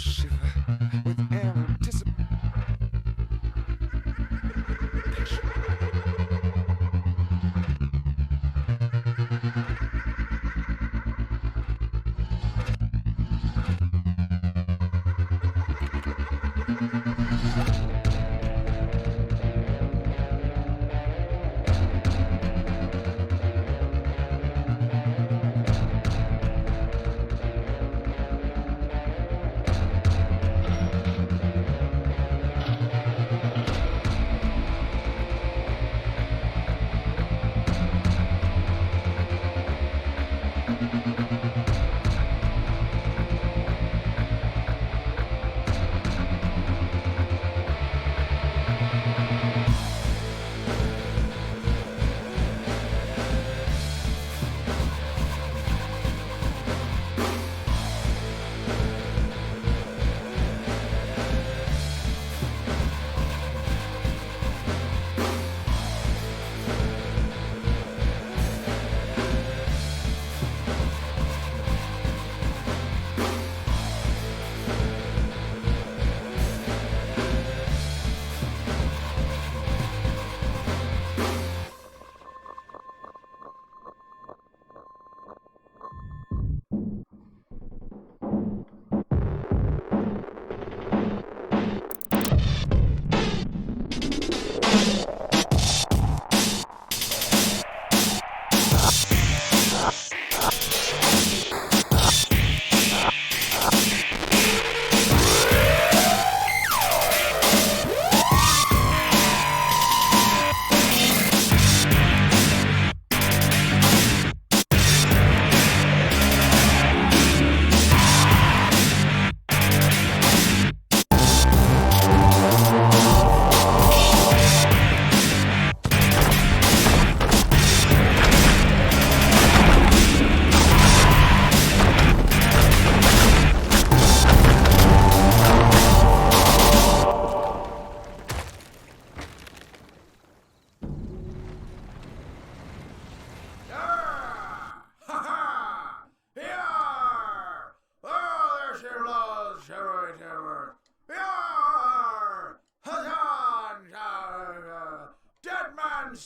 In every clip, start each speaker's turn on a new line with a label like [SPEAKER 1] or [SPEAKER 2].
[SPEAKER 1] shiver with anticipation.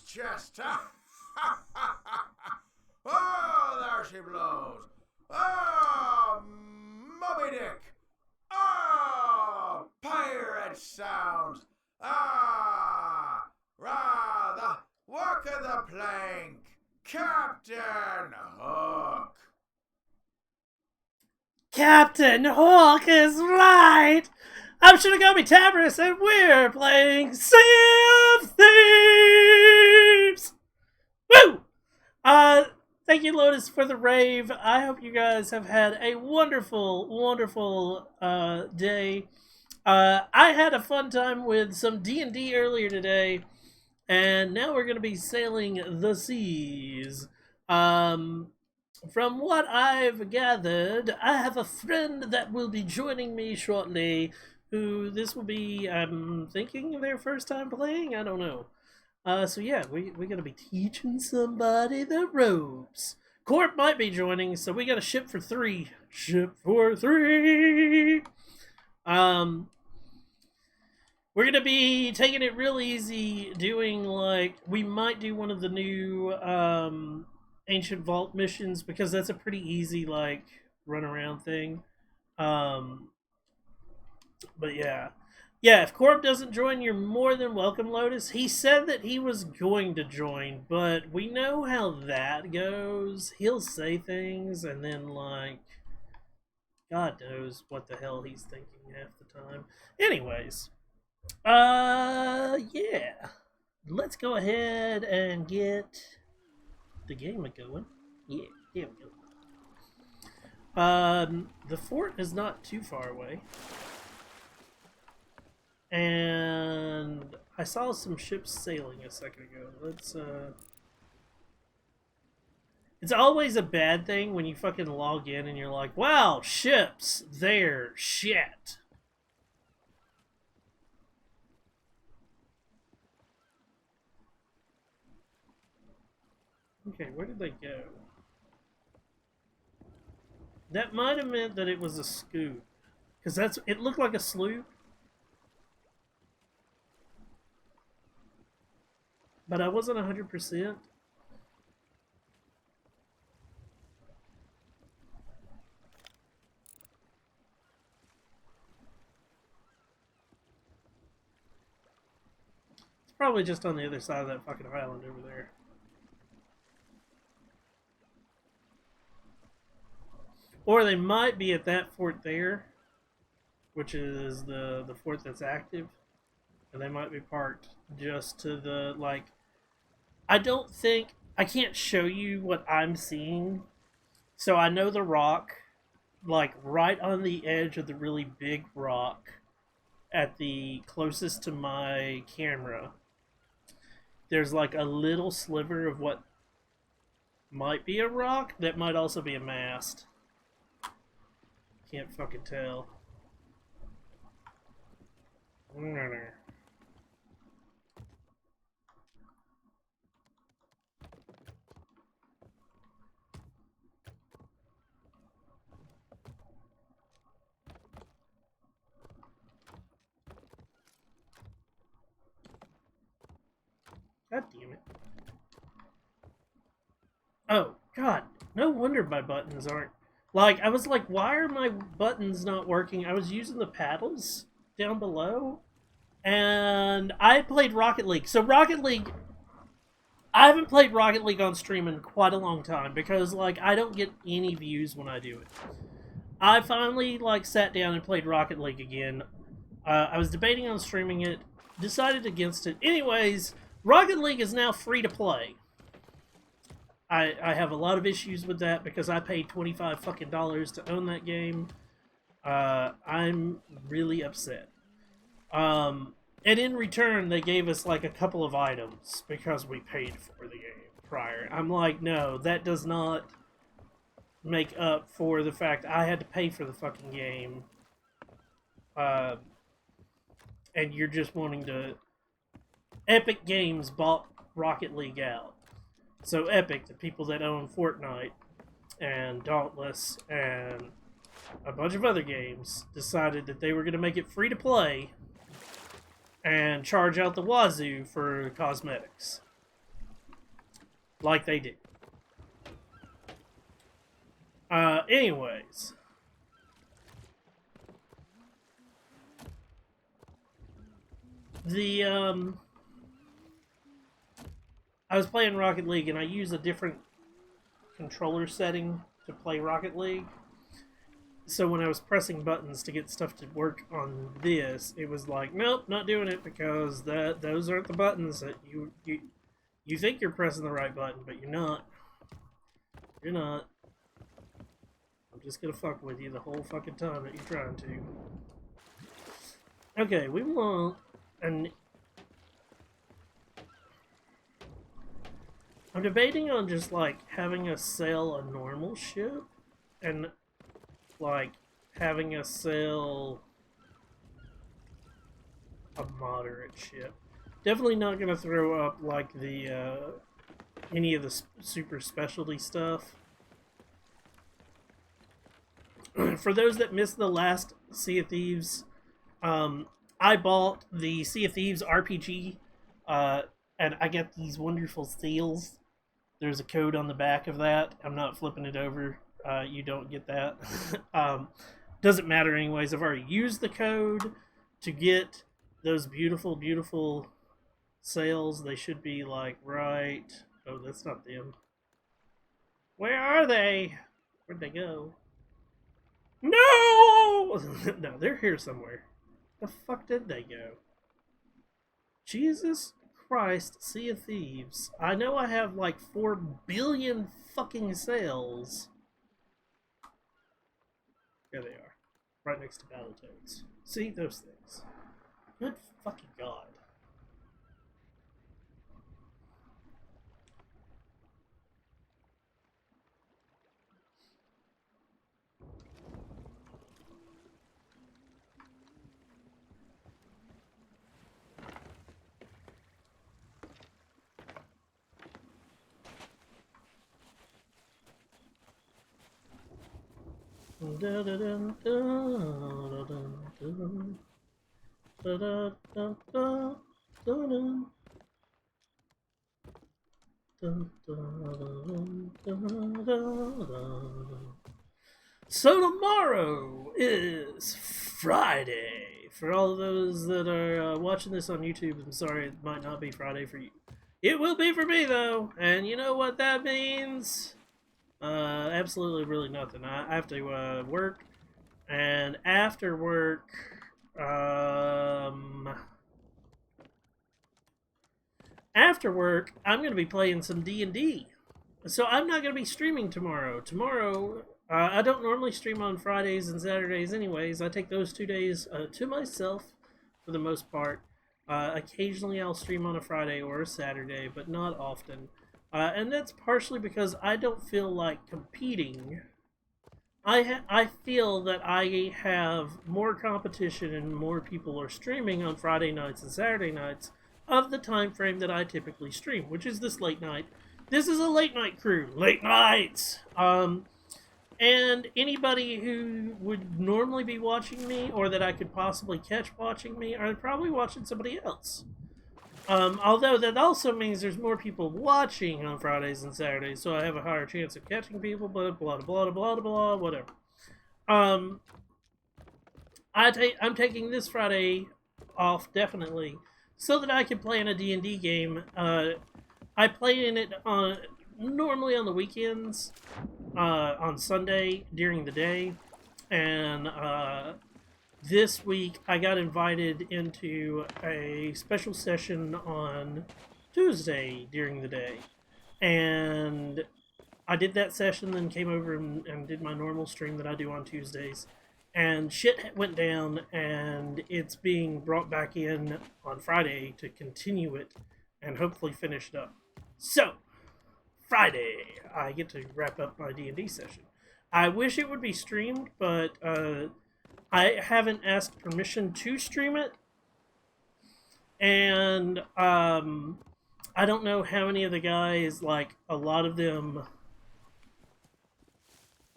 [SPEAKER 1] Chest. Oh, there she blows. Oh, Moby Dick. Oh, pirate sounds. Ah, rah, the work of the plank. Captain Hook.
[SPEAKER 2] Captain Hook is right! I'm Shinigami Tabris, and we're playing Sea of Thieves! Woo! Thank you, Lotus, for the rave. I hope you guys have had a wonderful, wonderful day. I had a fun time with some D&D earlier today, and now we're going to be sailing the seas. From what I've gathered, I have a friend that will be joining me shortly, who this will be, I'm thinking, their first time playing? I don't know. So yeah, we're going to be teaching somebody the ropes. Corp might be joining, so we got a ship for three. Ship for three! We're going to be taking it real easy, doing, like, we might do one of the new, Ancient Vault missions, because that's a pretty easy, like, run around thing. But yeah. Yeah, if Corp doesn't join, you're more than welcome, Lotus. He said that he was going to join, but we know how that goes. He'll say things, and then, like, God knows what the hell he's thinking half the time. Anyways, yeah. Let's go ahead and get the game going. Yeah, there we go. The fort is not too far away. And I saw some ships sailing a second ago. Let's, It's always a bad thing when you fucking log in and you're like, wow, ships, they're shit. Okay, where did they go? That might have meant that it was a scoop, Because it looked like a sloop. But I wasn't 100%. It's probably just on the other side of that fucking island over there. Or they might be at that fort there, which is the fort that's active. And they might be parked just to the, like... I don't think... I can't show you what I'm seeing. So I know the rock, like, right on the edge of the really big rock at the closest to my camera, there's like a little sliver of what might be a rock that might also be a mast. Can't fucking tell. God damn it. Oh, God. No wonder my buttons aren't... Like, I was like, why are my buttons not working? I was using the paddles down below. And I played Rocket League. So Rocket League... I haven't played Rocket League on stream in quite a long time because, like, I don't get any views when I do it. I finally, like, sat down and played Rocket League again. I was debating on streaming it, decided against it. Anyways, Rocket League is now free to play. I have a lot of issues with that because I paid $25 fucking to own that game. I'm really upset. And in return, they gave us like a couple of items because we paid for the game prior. I'm like, no, that does not make up for the fact I had to pay for the fucking game. And you're just wanting to... Epic Games bought Rocket League out. So Epic, the people that own Fortnite and Dauntless and a bunch of other games, decided that they were going to make it free to play and charge out the wazoo for cosmetics. Like they did. Anyways. I was playing Rocket League and I use a different controller setting to play Rocket League. So when I was pressing buttons to get stuff to work on this, it was like, nope, not doing it because those aren't the buttons that you think you're pressing the right button, but you're not. You're not. I'm just gonna fuck with you the whole fucking time that you're trying to. Okay, we want an... I'm debating on just like having us sail a normal ship and like having us sail a moderate ship. Definitely not gonna throw up like the any of the super specialty stuff. For those that missed the last Sea of Thieves, I bought the Sea of Thieves RPG, and I got these wonderful seals. There's a code on the back of that. I'm not flipping it over. You don't get that. Doesn't matter anyways. I've already used the code to get those beautiful, beautiful sails. They should be like right... Oh, that's not them. Where are they? Where'd they go? No! No, they're here somewhere. The fuck did they go? Jesus Christ, Sea of Thieves. I know I have like 4 billion fucking sails. There they are. Right next to Battletoads. See those things. Good fucking God. So tomorrow is Friday. For all of those that are watching this on YouTube, I'm sorry it might not be Friday for you. It will be for me though, and you know what that means? Absolutely, really nothing. I have to work, and after work, um, I'm gonna be playing some D&D. So I'm not gonna be streaming tomorrow. Tomorrow, I don't normally stream on Fridays and Saturdays, anyways. I take those 2 days to myself for the most part. Occasionally, I'll stream on a Friday or a Saturday, but not often. And that's partially because I don't feel like competing. I feel that I have more competition and more people are streaming on Friday nights and Saturday nights of the time frame that I typically stream, which is this late night. This is a late night crew, late nights. And anybody who would normally be watching me, or that I could possibly catch watching me, are probably watching somebody else. Although that also means there's more people watching on Fridays and Saturdays, so I have a higher chance of catching people, but blah blah blah blah blah whatever. Um, I'm taking this Friday off definitely, so that I can play in a D&D game. I play in it normally on the weekends, on Sunday during the day, and this week I got invited into a special session on Tuesday during the day, and I did that session, then came over and did my normal stream that I do on Tuesdays, and shit went down, and it's being brought back in on Friday to continue it and hopefully finish it up. So Friday, I get to wrap up my D&D session. I wish it would be streamed, but I haven't asked permission to stream it, and I don't know how many of the guys, like a lot of them.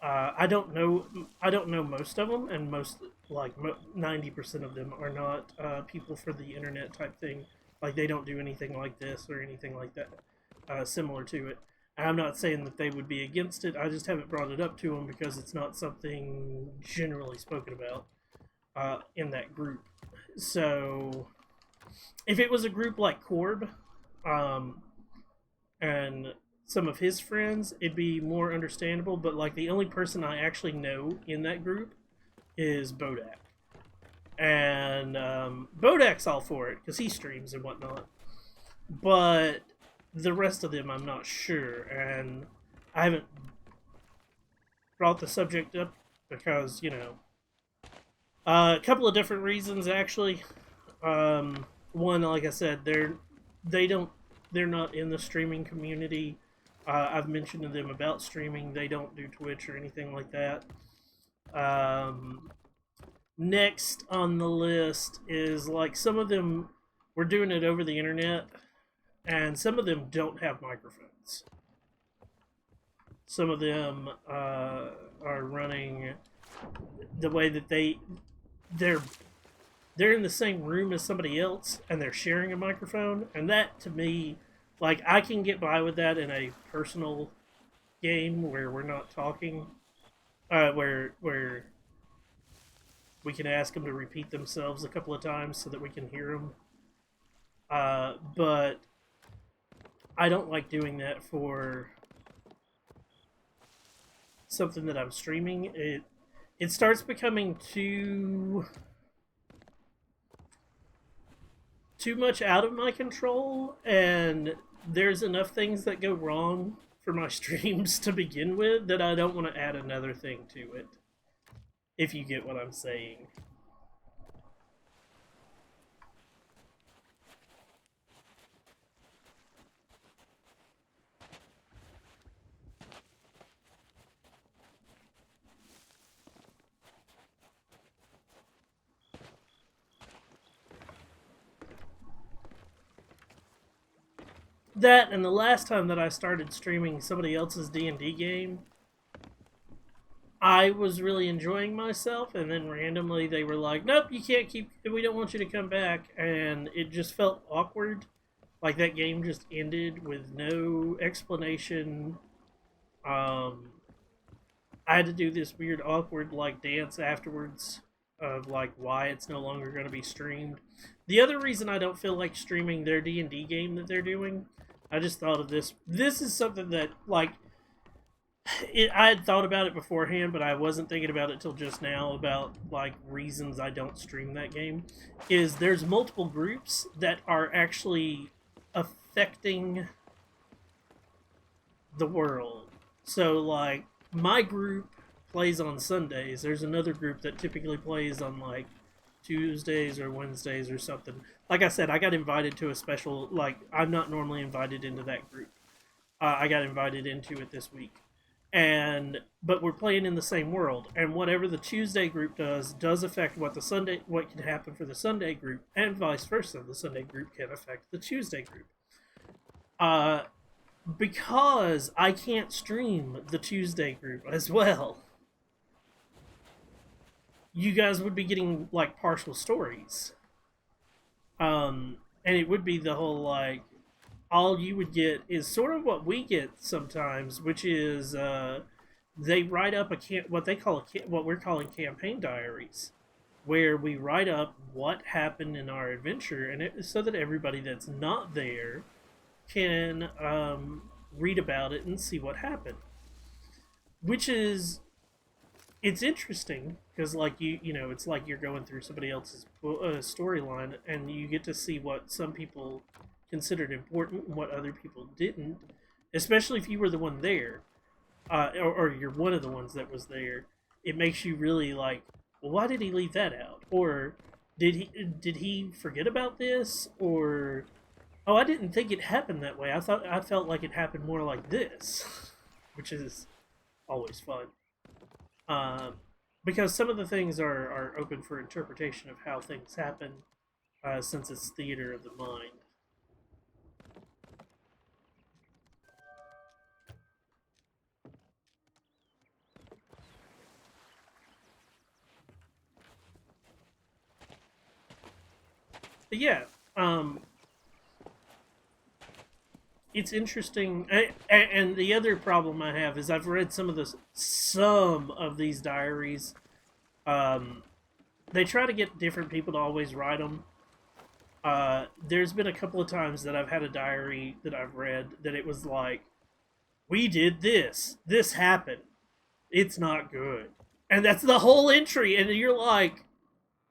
[SPEAKER 2] I don't know. I don't know most of them, and most 90% of them are not people for the internet type thing. Like they don't do anything like this or anything like that similar to it. I'm not saying that they would be against it. I just haven't brought it up to them because it's not something generally spoken about in that group. So, if it was a group like Corb, and some of his friends, it'd be more understandable. But like the only person I actually know in that group is Bodak, and Bodak's all for it because he streams and whatnot. But the rest of them, I'm not sure, and I haven't brought the subject up because a couple of different reasons actually. One, like I said, they're not in the streaming community. I've mentioned to them about streaming. They don't do Twitch or anything like that. Next on the list is like some of them were doing it over the internet, and some of them don't have microphones. Some of them are running the way that they're in the same room as somebody else and they're sharing a microphone, and that to me, like, I can get by with that in a personal game where we're not talking, where we can ask them to repeat themselves a couple of times so that we can hear them. But I don't like doing that for something that I'm streaming. It starts becoming too much out of my control, and there's enough things that go wrong for my streams to begin with that I don't want to add another thing to it, if you get what I'm saying. That, and the last time that I started streaming somebody else's D&D game, I was really enjoying myself, and then randomly they were like, "Nope, you can't keep. We don't want you to come back," and it just felt awkward. Like that game just ended with no explanation. Um, I had to do this weird, awkward like dance afterwards of like why it's no longer going to be streamed. The other reason I don't feel like streaming their D&D game that they're doing, I just thought of this. This is something that like I had thought about it beforehand, but I wasn't thinking about it till just now about like reasons I don't stream that game. Is there's multiple groups that are actually affecting the world. So like my group plays on Sundays. There's another group that typically plays on like Tuesdays or Wednesdays or something. Like I said, I got invited to a special. Like I'm not normally invited into that group. I got invited into it this week, and but we're playing in the same world. And whatever the Tuesday group does affect what can happen for the Sunday group, and vice versa. The Sunday group can affect the Tuesday group. Uh, because I can't stream the Tuesday group as well, you guys would be getting like partial stories. And it would be the whole like all you would get is sort of what we get sometimes, which is they write up what they call what we're calling campaign diaries, where we write up what happened in our adventure, and so that everybody that's not there can read about it and see what happened. Which is it's interesting because like you know it's like you're going through somebody else's storyline, and you get to see what some people considered important and what other people didn't, especially if you were the one there, or you're one of the ones that was there. It makes you really like, well, why did he leave that out, or did he forget about this, or oh, I didn't think it happened that way. I felt like it happened more like this, which is always fun. Um, because some of the things are open for interpretation of how things happen, since it's theater of the mind. But yeah, um, it's interesting. And the other problem I have is I've read some of these diaries. Um, they try to get different people to always write them. There's been a couple of times that I've had a diary that I've read that it was like, we did this, this happened, it's not good, and that's the whole entry, and you're like,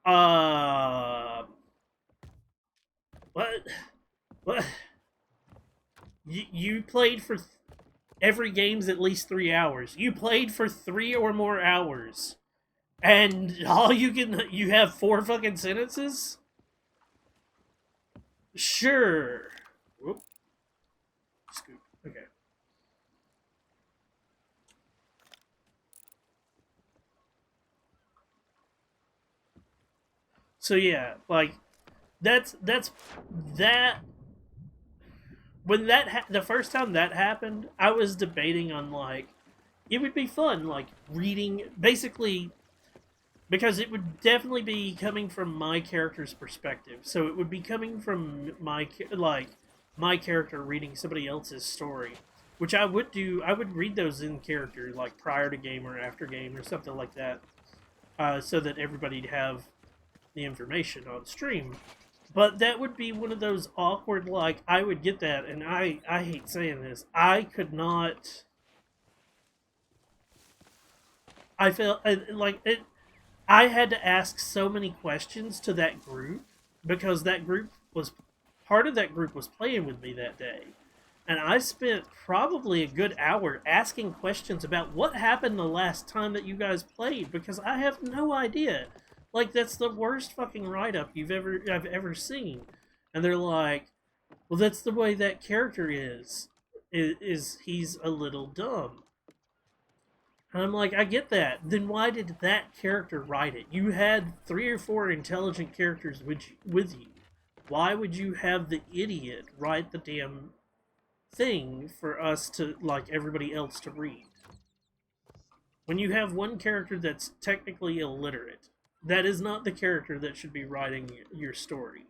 [SPEAKER 2] uh, what, what? You played for every game's at least 3 hours. You played for 3 or more hours, and you have four fucking sentences. Sure. Whoop. Scoop. Okay. So yeah, like that's that when the first time that happened, I was debating on like it would be fun like reading basically because it would definitely be coming from my character's perspective. So it would be coming from my character reading somebody else's story, which I would do. I would read those in character like prior to game or after game or something like that, so that everybody'd have the information on stream. But that would be one of those awkward like I would get that, and I hate saying this. I could not. I felt like it. I had to ask so many questions to that group because that group was part of that group was playing with me that day. And I spent probably a good hour asking questions about what happened the last time that you guys played because I have no idea. Like that's the worst fucking write up I've ever seen. And they're like, "Well, that's the way that character is he's a little dumb." And I'm like, I get that. Then why did that character write it? You had 3 or 4 intelligent characters with you. Why would you have the idiot write the damn thing for us to, like, everybody else to read? when you have one character that's technically illiterate, that is not the character that should be writing your story.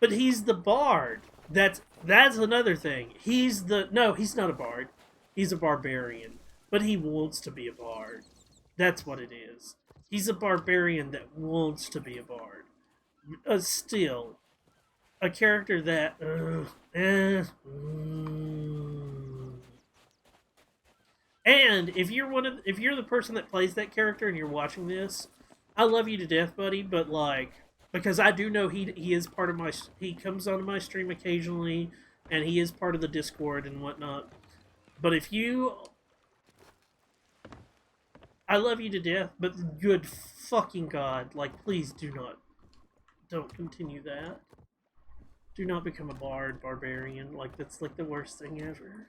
[SPEAKER 2] But he's the bard. That's another thing. He's not a bard. He's a barbarian, but he wants to be a bard. That's what it is. He's a barbarian that wants to be a bard. Still, a character that And if you're the person that plays that character and you're watching this, I love you to death, buddy. But like, because I do know he is part of my he comes onto my stream occasionally, and he is part of the Discord and whatnot. But if you, I love you to death, but good fucking god, like please don't continue that. Do not become a barbarian. Like that's like the worst thing ever.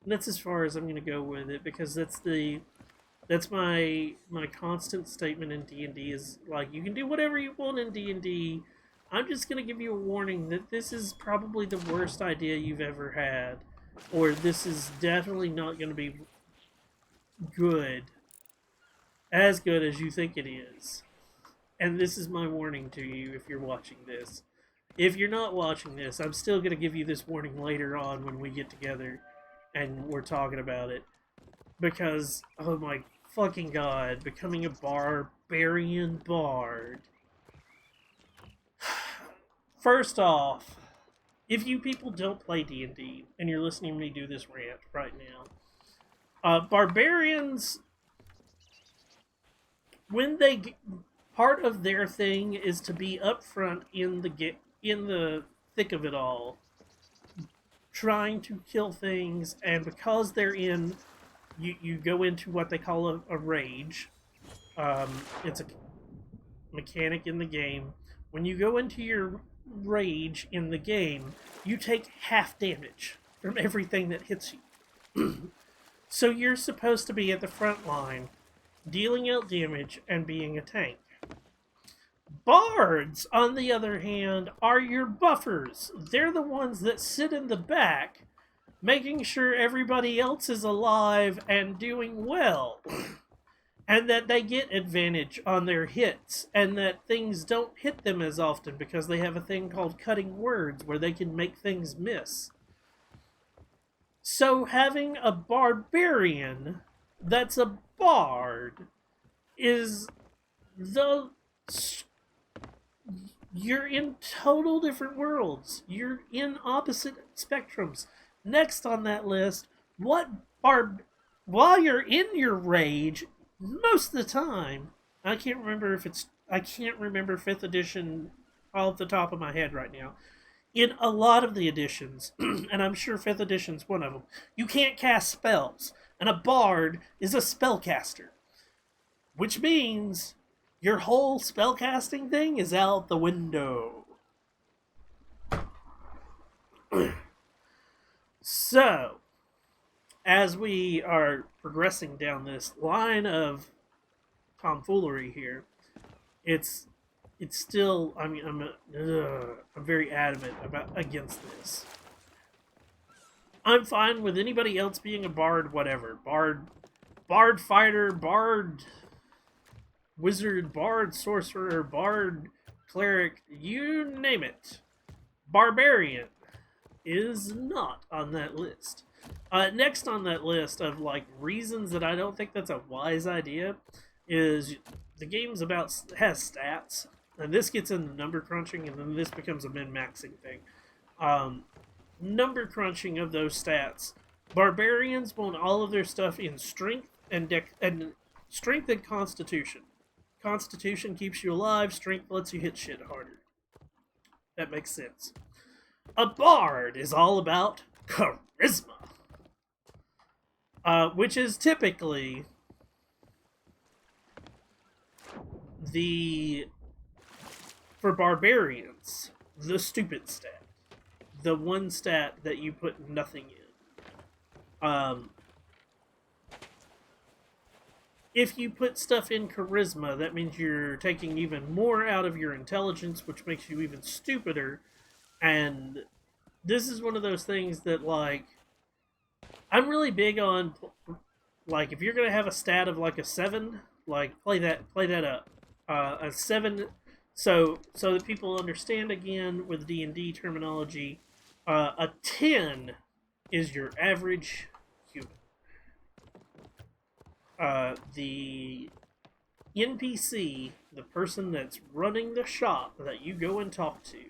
[SPEAKER 2] And that's as far as I'm gonna go with it because that's my constant statement in D&D is like you can do whatever you want in D&D. I'm just gonna give you a warning that this is probably the worst idea you've ever had, or this is definitely not gonna be good, as good as you think it is. And this is my warning to you if you're watching this. If you're not watching this, I'm still gonna give you this warning later on when we get together and we're talking about it. Because, oh my fucking god, becoming a barbarian bard. First off, if you people don't play D&D and you're listening to me do this rant right now, barbarians, when they part of their thing is to be upfront in the thick of it all, trying to kill things, and because they're in, you go into what they call a rage. It's a mechanic in the game. When you go into your rage in the game, you take half damage from everything that hits you. So you're supposed to be at the front line, dealing out damage and being a tank. Bards, on the other hand, are your buffers. They're the ones that sit in the back, making sure everybody else is alive and doing well. And that they get advantage on their hits, and that things don't hit them as often because they have a thing called cutting words where they can make things miss. So having a barbarian that's a bard is the... You're in total different worlds. You're in opposite spectrums. Next on that list, while you're in your rage, most of the time, I can't remember 5th edition off the top of my head right now. In a lot of the editions, and I'm sure 5th edition's one of them, you can't cast spells, and a bard is a spellcaster, which means your whole spellcasting thing is out the window. So, as we are progressing down this line of tomfoolery here, it's still, I mean, I'm very adamant against this. I'm fine with anybody else being a bard, whatever. Bard fighter, bard wizard, bard sorcerer, bard cleric, you name it. Barbarian is not on that list. Next on that list of like reasons that I don't think that's a wise idea is the game's has stats, and this gets into number crunching, and then this becomes a min-maxing thing. Number crunching of those stats. Barbarians want all of their stuff in strength and strength and constitution. Constitution keeps you alive, strength lets you hit shit harder. That makes sense. A bard is all about charisma, which is typically for barbarians, the stupid stat. The one stat that you put nothing in. If you put stuff in charisma, that means you're taking even more out of your intelligence, which makes you even stupider. And this is one of those things that, like, I'm really big on like if you're gonna have a stat of like a 7, like play that up. A 7, so that people understand again with D&D terminology. A 10 is your average human. The NPC, the person that's running the shop that you go and talk to,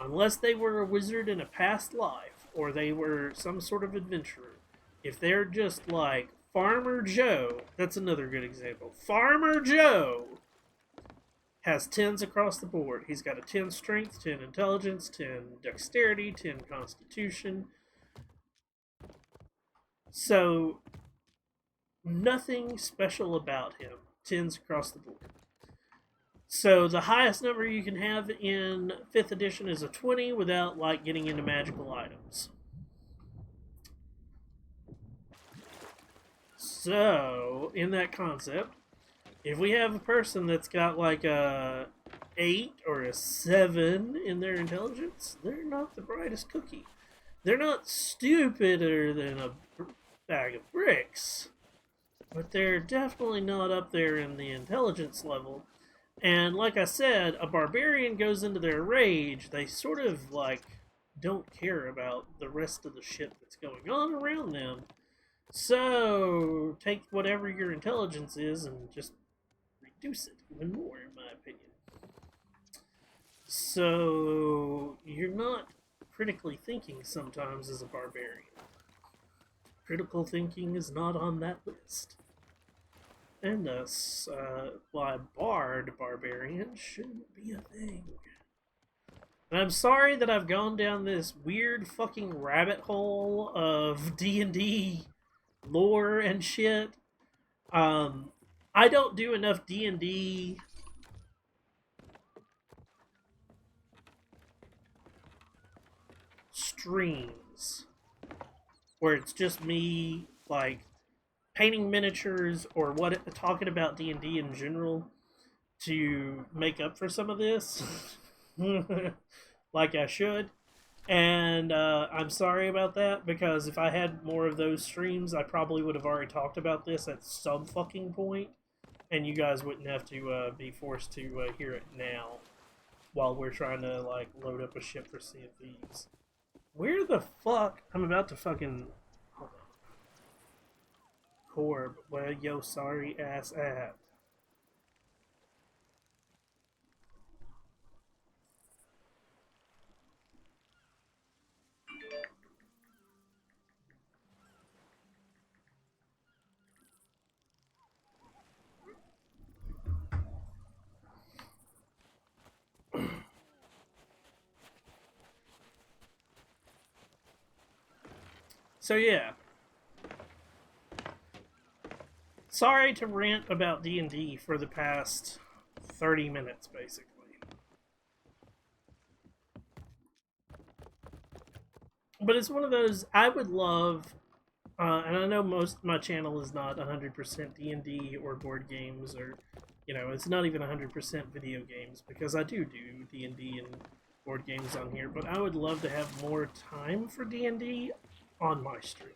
[SPEAKER 2] unless they were a wizard in a past life or they were some sort of adventurer, if they're just like Farmer Joe, that's another good example. Farmer Joe has 10s across the board. He's got a 10 strength, 10 intelligence, 10 dexterity, 10 constitution. So, nothing special about him. 10s across the board. So the highest number you can have in 5th edition is a 20 without like getting into magical items. So, in that concept, if we have a person that's got like a 8 or a 7 in their intelligence, they're not the brightest cookie. They're not stupider than a bag of bricks, but they're definitely not up there in the intelligence level. And like I said, a barbarian goes into their rage, they sort of like don't care about the rest of the shit that's going on around them. So take whatever your intelligence is and just reduce it even more, in my opinion. So you're not critically thinking sometimes as a barbarian. Critical thinking is not on that list. And thus, why bard barbarian shouldn't be a thing. And I'm sorry that I've gone down this weird fucking rabbit hole of D&D lore and shit. I don't do enough D&D streams where it's just me like painting miniatures or what talking about D&D in general to make up for some of this like I should. And I'm sorry about that because if I had more of those streams, I probably would have already talked about this at some fucking point, and you guys wouldn't have to be forced to hear it now while we're trying to like load up a ship for Sea of Thieves. Where the fuck? I'm about to fucking. Hold on. Corb, where yo sorry ass at? So yeah, sorry to rant about D&D for the past 30 minutes, basically. But it's one of those I would love, and I know most of my channel is not 100% D&D or board games, or it's not even 100% video games because I do D&D and board games on here. But I would love to have more time for D&D on my stream,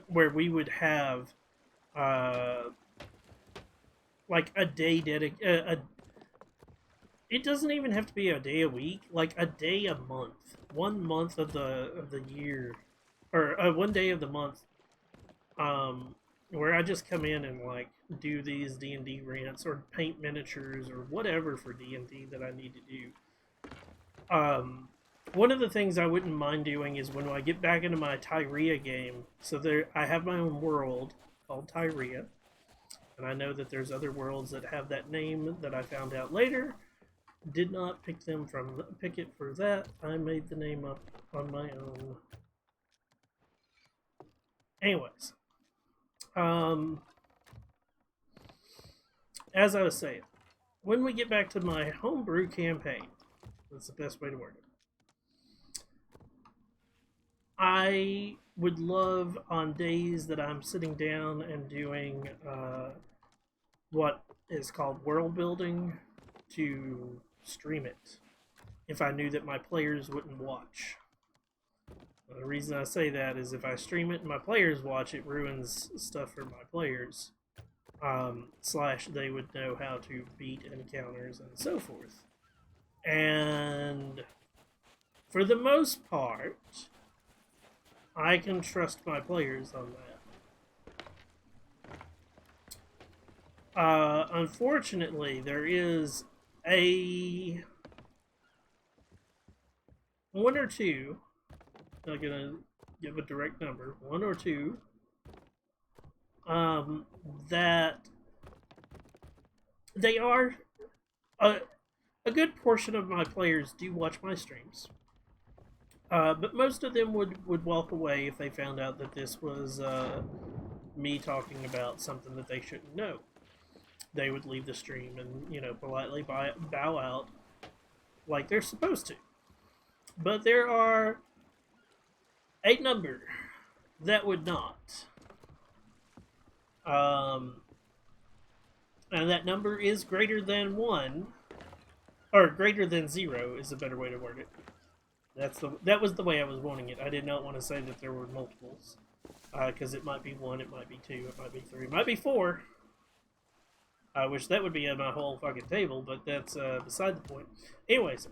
[SPEAKER 2] where we would have uh, like a day dedicated. It doesn't even have to be a day a week, like a day a month, 1 month of the year, or 1 day of the month, where I just come in and like do these D&D rants or paint miniatures or whatever for D&D that I need to do. One of the things I wouldn't mind doing is when I get back into my Tyria game. So I have my own world called Tyria, and I know that there's other worlds that have that name that I found out later. Did not pick it for that. I made the name up on my own. Anyways, as I was saying, when we get back to my homebrew campaign, that's the best way to word it. I would love on days that I'm sitting down and doing what is called world building to stream it if I knew that my players wouldn't watch. The reason I say that is if I stream it and my players watch it, ruins stuff for my players. Slash, they would know how to beat encounters and so forth. And for the most part, I can trust my players on that. Unfortunately, there is a one or two. I'm gonna give a direct number, one or two, that they are a good portion of my players do watch my streams. But most of them would walk away if they found out that this was me talking about something that they shouldn't know. They would leave the stream and, politely bow out like they're supposed to. But there are a number that would not. And that number is greater than 1, or greater than 0 is a better way to word it. That was the way I was wanting it. I did not want to say that there were multiples, because it might be 1, it might be 2, it might be 3, it might be 4. I wish that would be on my whole fucking table, but that's beside the point. Anyways,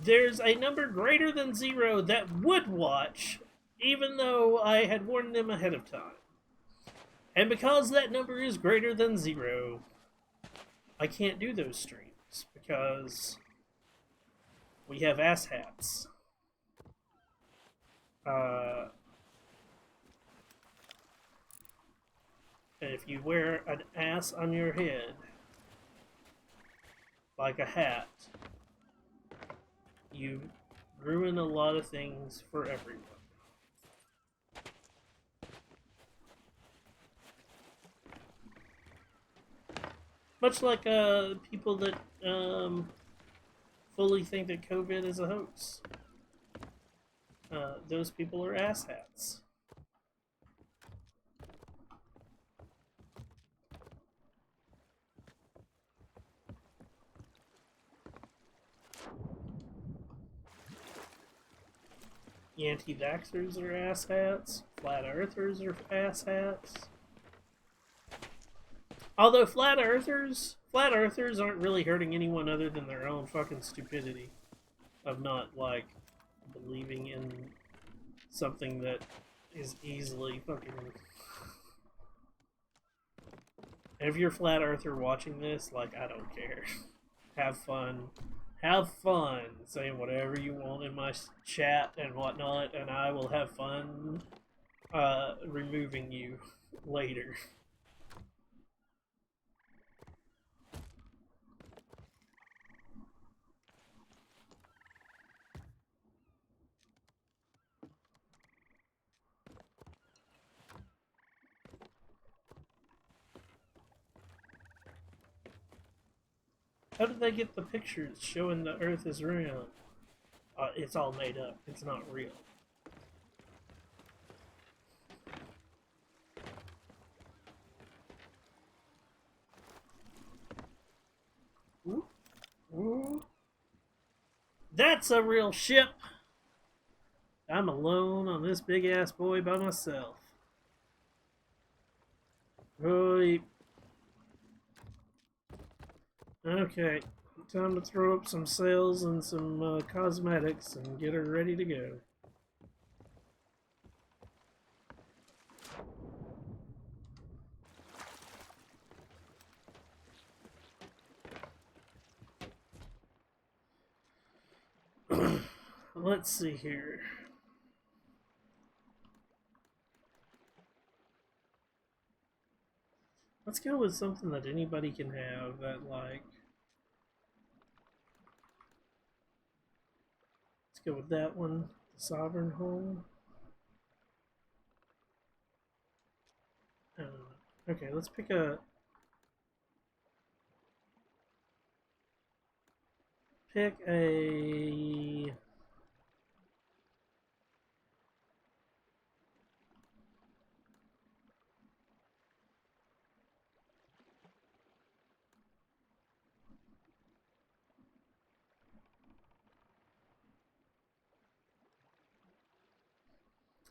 [SPEAKER 2] there's a number greater than 0 that would watch, even though I had warned them ahead of time. And because that number is greater than 0, I can't do those streams, because we have asshats. And if you wear an ass on your head, like a hat, you ruin a lot of things for everyone. Much like people that fully think that COVID is a hoax. Those people are asshats. Anti-vaxxers are asshats. Flat earthers are asshats. Although flat earthers aren't really hurting anyone other than their own fucking stupidity of not, like, believing in something that is easily fucking... And if you're a flat earther watching this, like, I don't care. Have fun. Have fun saying whatever you want in my chat and whatnot, and I will have fun removing you later. How did they get the pictures showing the Earth is round? It's all made up. It's not real. Ooh. Ooh. That's a real ship! I'm alone on this big-ass boy by myself. Right. Okay, time to throw up some sails and some cosmetics and get her ready to go. Let's see here. Let's go with something that anybody can have that, like... Let's go with that one. The Sovereign Hole. Okay, let's pick a... Pick a...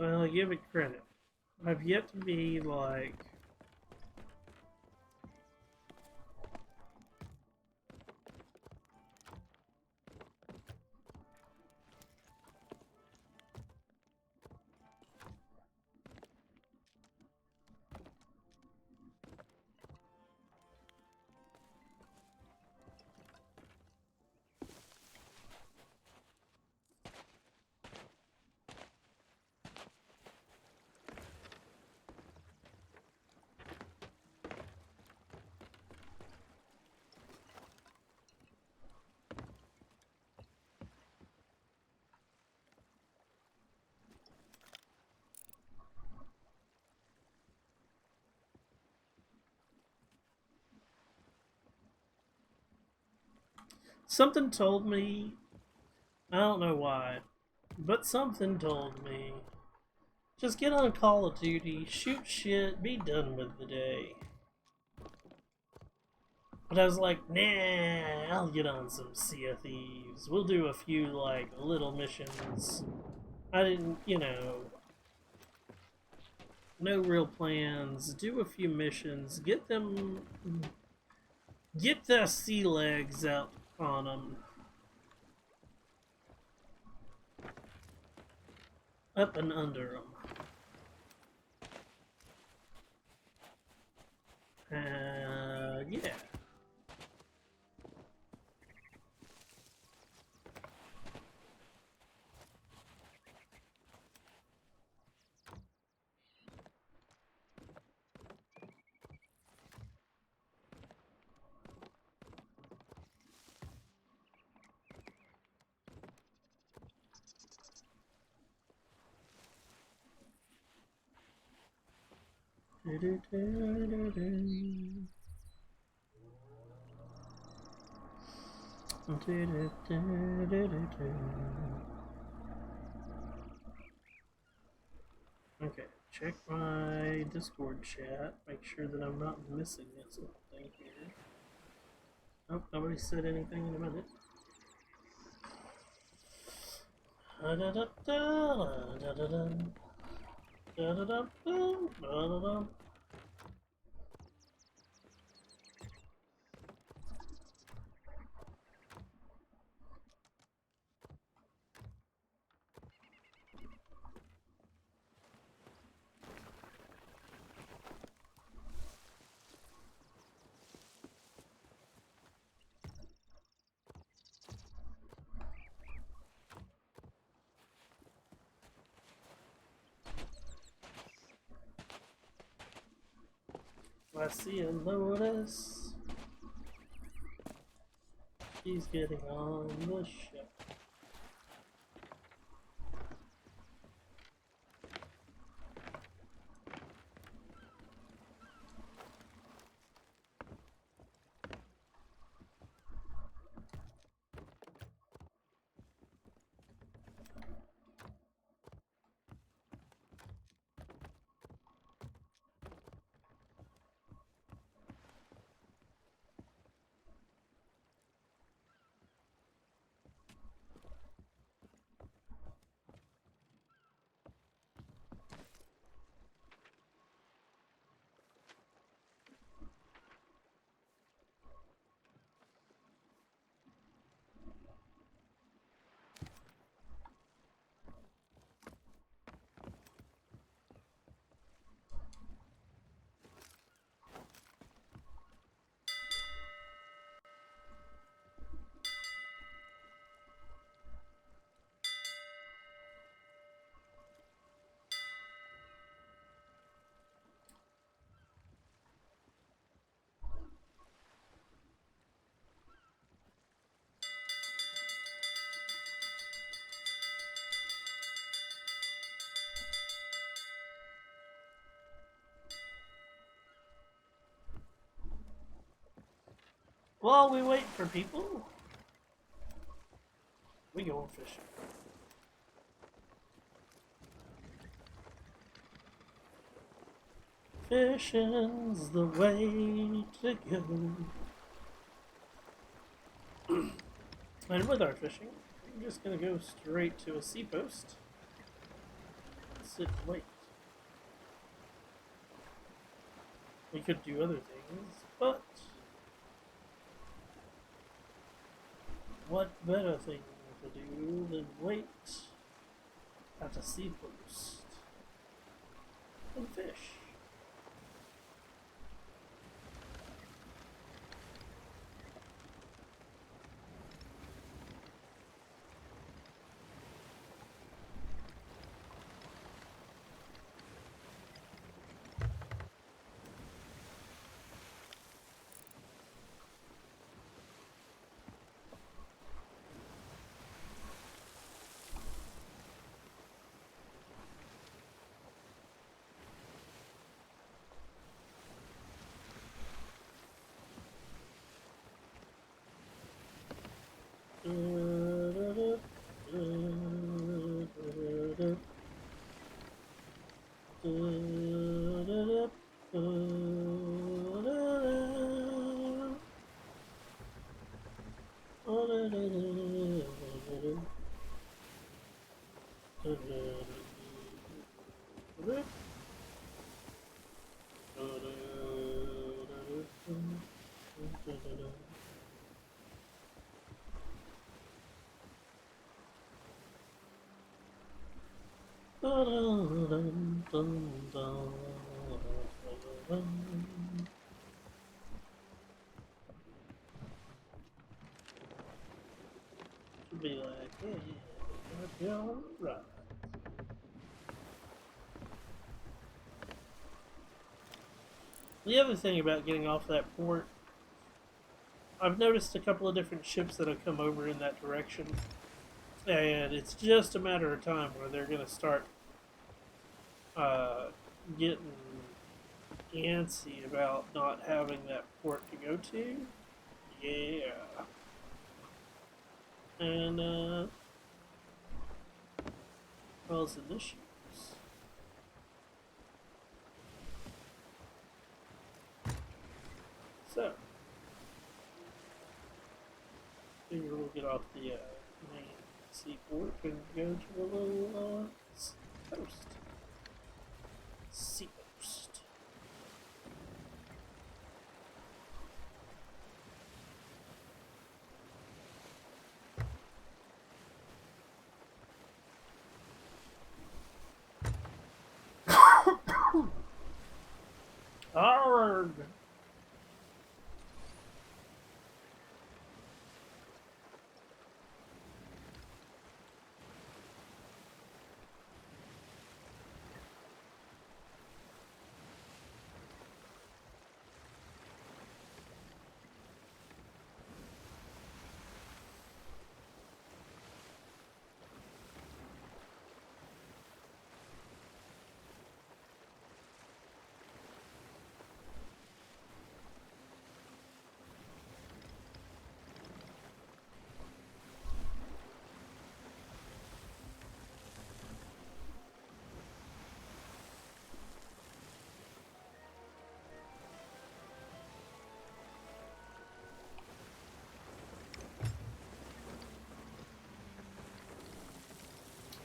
[SPEAKER 2] Well, I give it credit. I've yet to be like... Something told me, I don't know why, but something told me, just get on Call of Duty, shoot shit, be done with the day. But I was like, nah, I'll get on some Sea of Thieves. We'll do a few, like, little missions. I didn't, you know, no real plans. Do a few missions, get the sea legs out on them. Up and under them. Yeah. Okay, check my Discord chat. Make sure that I'm not missing something here. Oh, nobody said anything in a minute. I see a Lotus. She's getting on the ship. While we wait for people, we go fishing. Fishing's the way to go. And with our fishing, we're just gonna go straight to a sea post. sit and wait. We could do other things, but what better thing to do than wait at a sea post and fish? Should be like, yeah, alright. The other thing about getting off that port, I've noticed a couple of different ships that have come over in that direction, and it's just a matter of time where they're going to start getting antsy about not having that port to go to. Yeah. And, causing issues. So, figure we'll get off the main seaport and go to a little coast. Seacoast. Arrgh!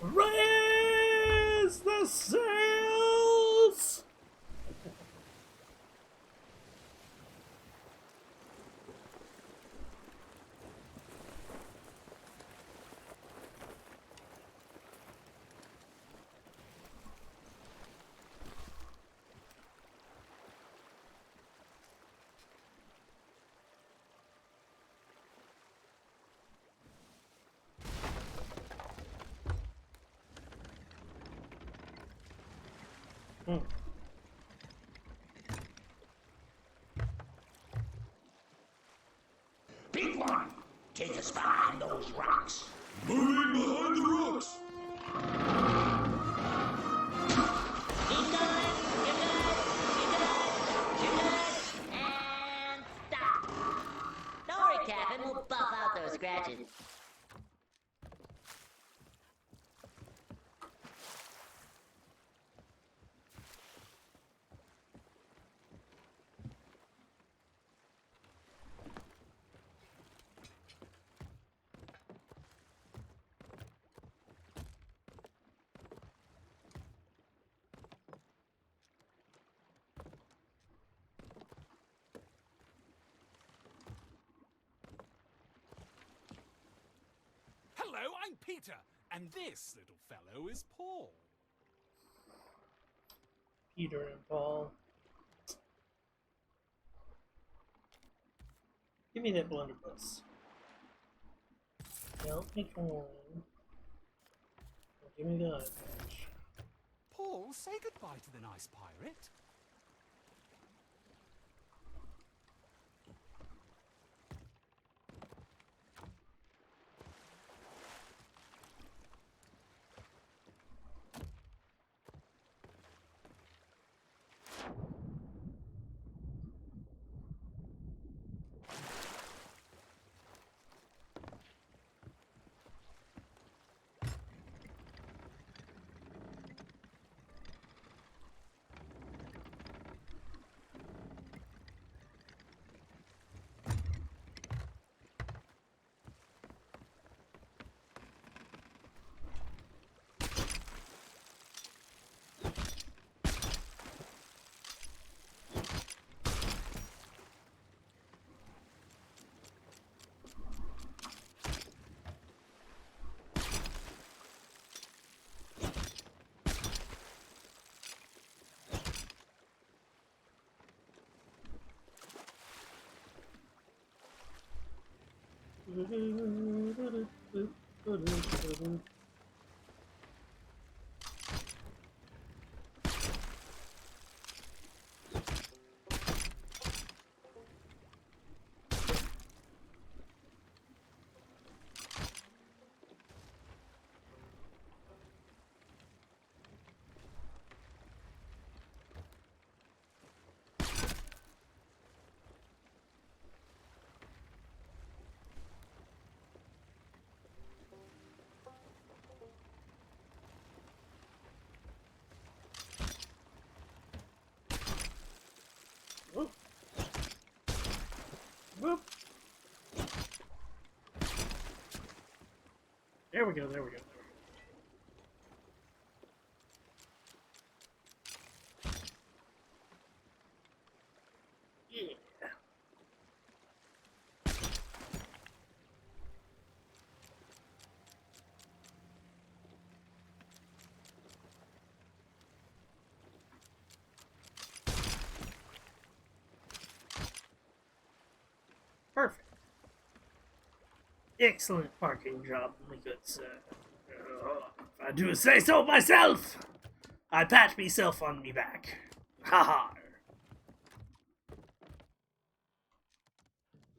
[SPEAKER 2] Raise the sails!
[SPEAKER 3] Big one, take us behind those rocks.
[SPEAKER 1] Moving behind the rocks.
[SPEAKER 3] Keep going, keep good, keep good, keep good, and stop. Don't worry, Captain, we'll buff out those scratches.
[SPEAKER 1] I'm Peter, and this little fellow is Paul.
[SPEAKER 2] Peter and Paul. Give me that blunderbuss. Help me coin. Give me the eye patch.
[SPEAKER 1] Paul, say goodbye to the nice pirate.
[SPEAKER 2] Whoop. Whoop. There we go, there we go, there we go. Yeah. Perfect. Excellent parking job, my good sir. If I do say so myself, I pat myself on me back. Ha ha.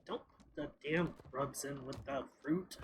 [SPEAKER 2] Don't put the damn grubs in with the fruit.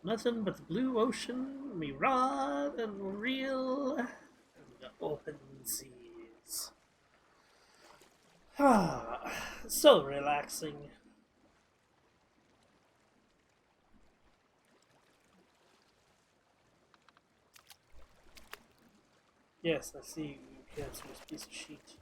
[SPEAKER 2] Nothing but the blue ocean, me rod and reel, and the open seas. Ah, so relaxing. Yes, I see you cancerous piece of shit.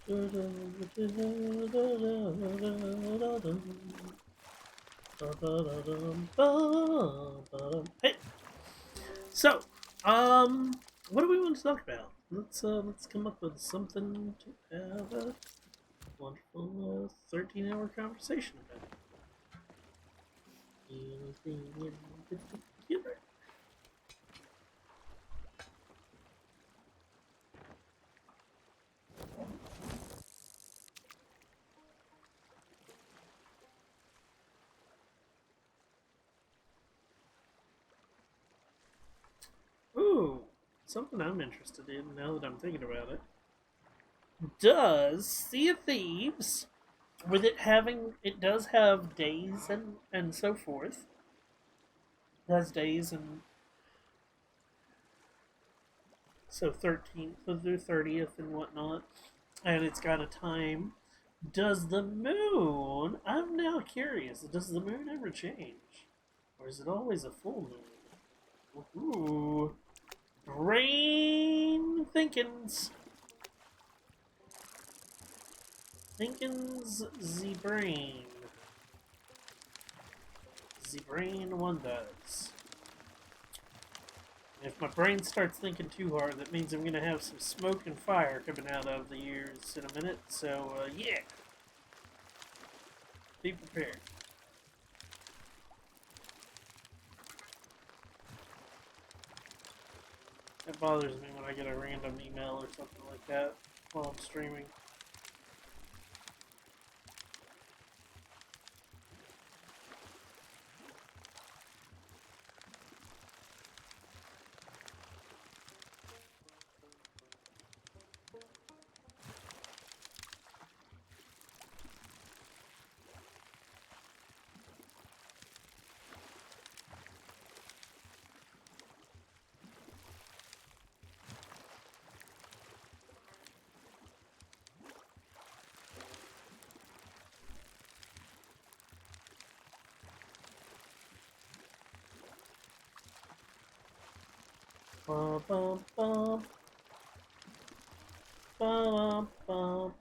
[SPEAKER 2] Hey, so, what do we want to talk about? Let's come up with something to have a wonderful 13-hour conversation about. Anything in particular? Ooh, something I'm interested in now that I'm thinking about it. Does Sea of Thieves, with it does have days and so forth. It has days and so 13th through 30th and whatnot, and it's got a time. Does the moon? I'm now curious. Does the moon ever change, or is it always a full moon? Ooh, brain thinkins. Thinkins the brain. The brain one does. If my brain starts thinking too hard, that means I'm going to have some smoke and fire coming out of the ears in a minute. So, yeah. Be prepared. It bothers me when I get a random email or something like that while I'm streaming. Bum, bum, bum. Bum, bum.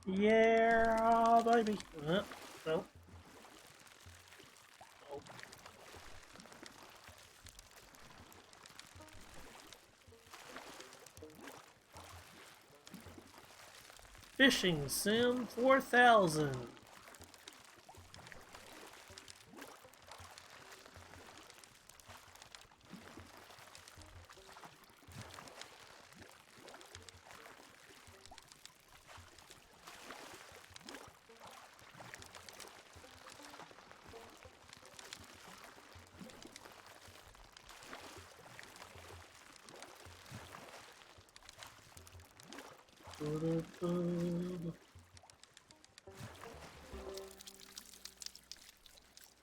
[SPEAKER 2] Yeah, baby. No. No. Fishing Sim 4000.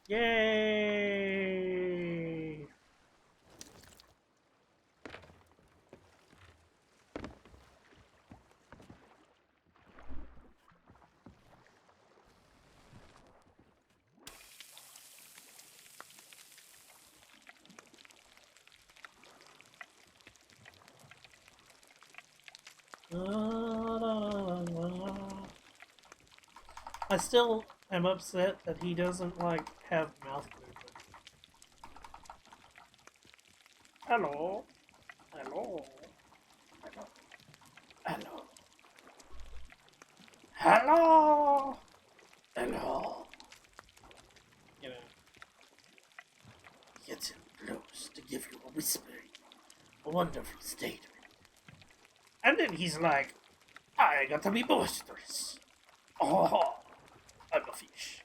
[SPEAKER 2] Yay! I still am upset that he doesn't like have mouth movement. Hello, hello, hello, hello, hello, hello. You know, he gets in close to give you a whispering, a wonderful statement, and then he's like, "I got to be boisterous. Oh, I'm a fish."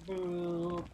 [SPEAKER 2] Boo.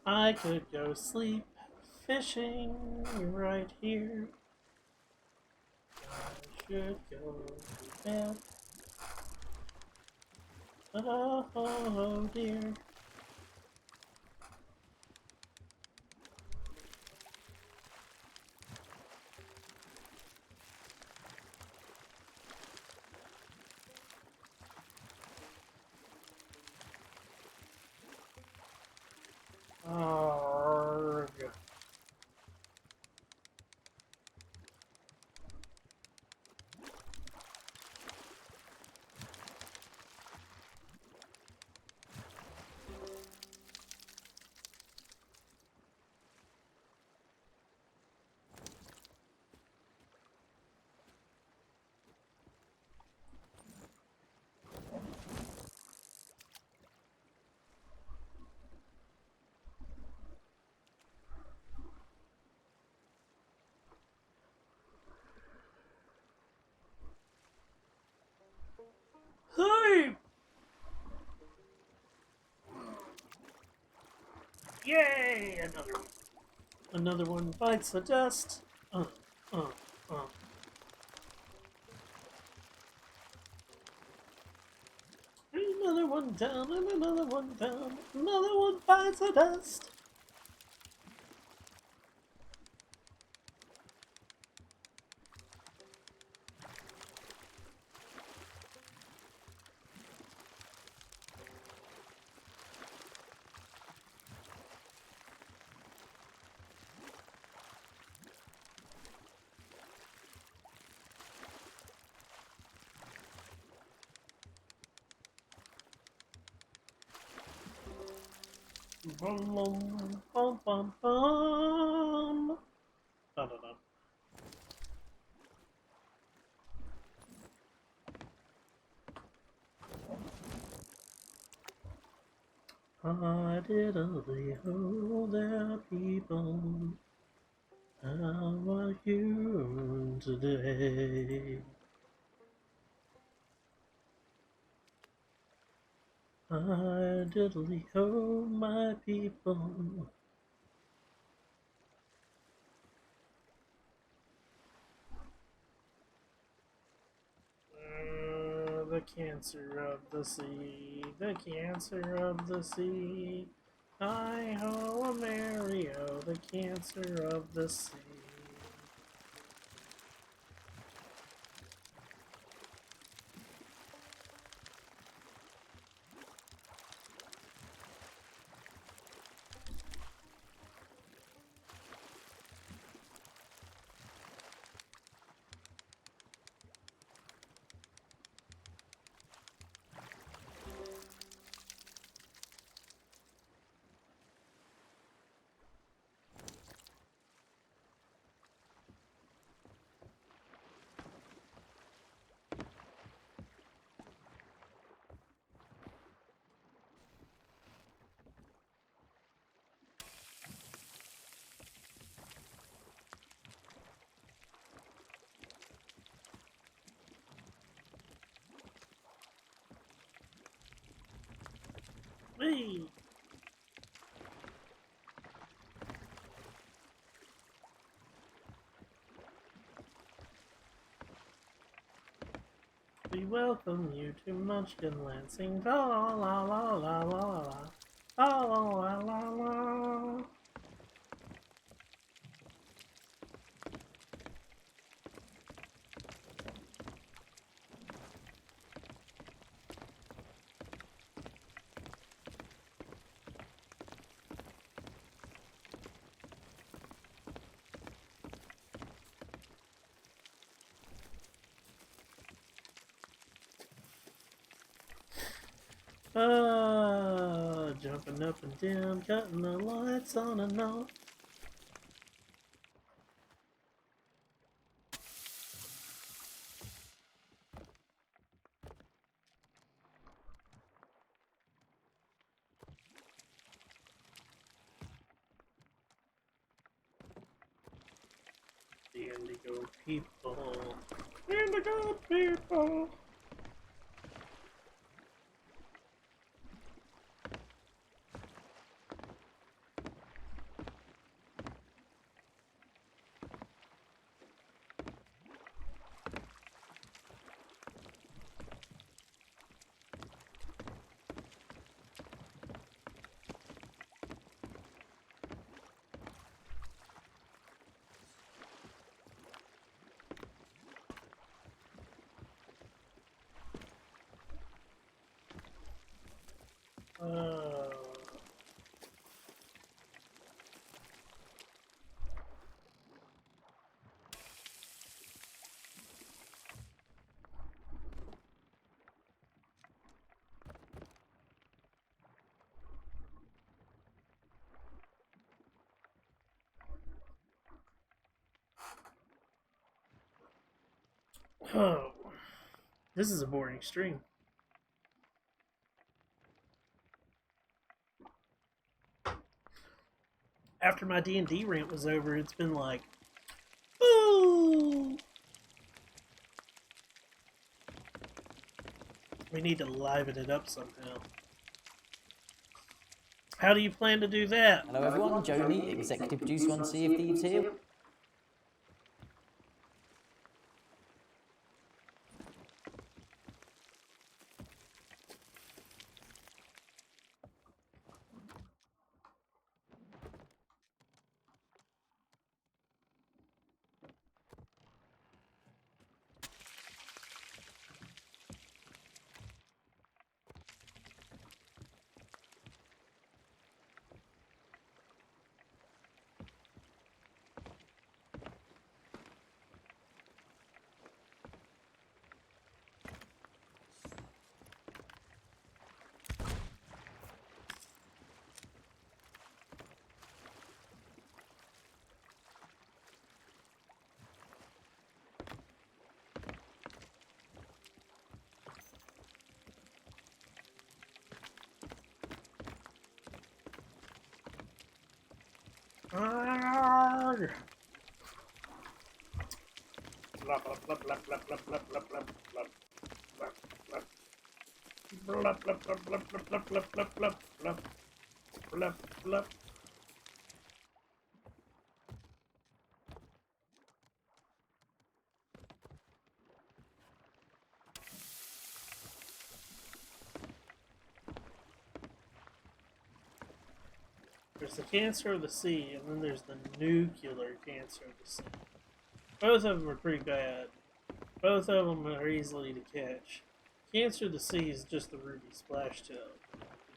[SPEAKER 2] I could go sleep fishing right here. I should go to bed. Oh dear. Arrgh. Hi! Yay! Another one. Another one bites the dust. Uh, uh, uh. Another one down, and another one down. Another one bites the dust. Bum, bum, bum, bum, bum. Da, da, da. I did only hold there, people. How are you today? I diddly ho, my people. The cancer of the sea, the cancer of the sea. Hi ho, Mario, the cancer of the sea. Whee! We welcome you to Munchkin Lansing. La la la la la la la. La la la la la. Jumping up and down, cutting the lights on and off. The indigo people. Indigo people. Oh, this is a boring stream. After my D&D rant was over, it's been like, ooh! We need to liven it up somehow. How do you plan to do that?
[SPEAKER 4] Hello everyone, Joni, Executive Producer on Sea of Thieves here.
[SPEAKER 2] Arrgh. Blah, blah, blah, blah, blah, blah, blah, blah, blah, blah, blah, blah. Blah, blah, blah, blah, blah, blah, blah, blah, blah, blah. Blah, blah. There's the cancer of the sea, and then there's the nuclear cancer of the sea. Both of them are pretty bad. Both of them are easily to catch. Cancer of the sea is just the ruby splash tail.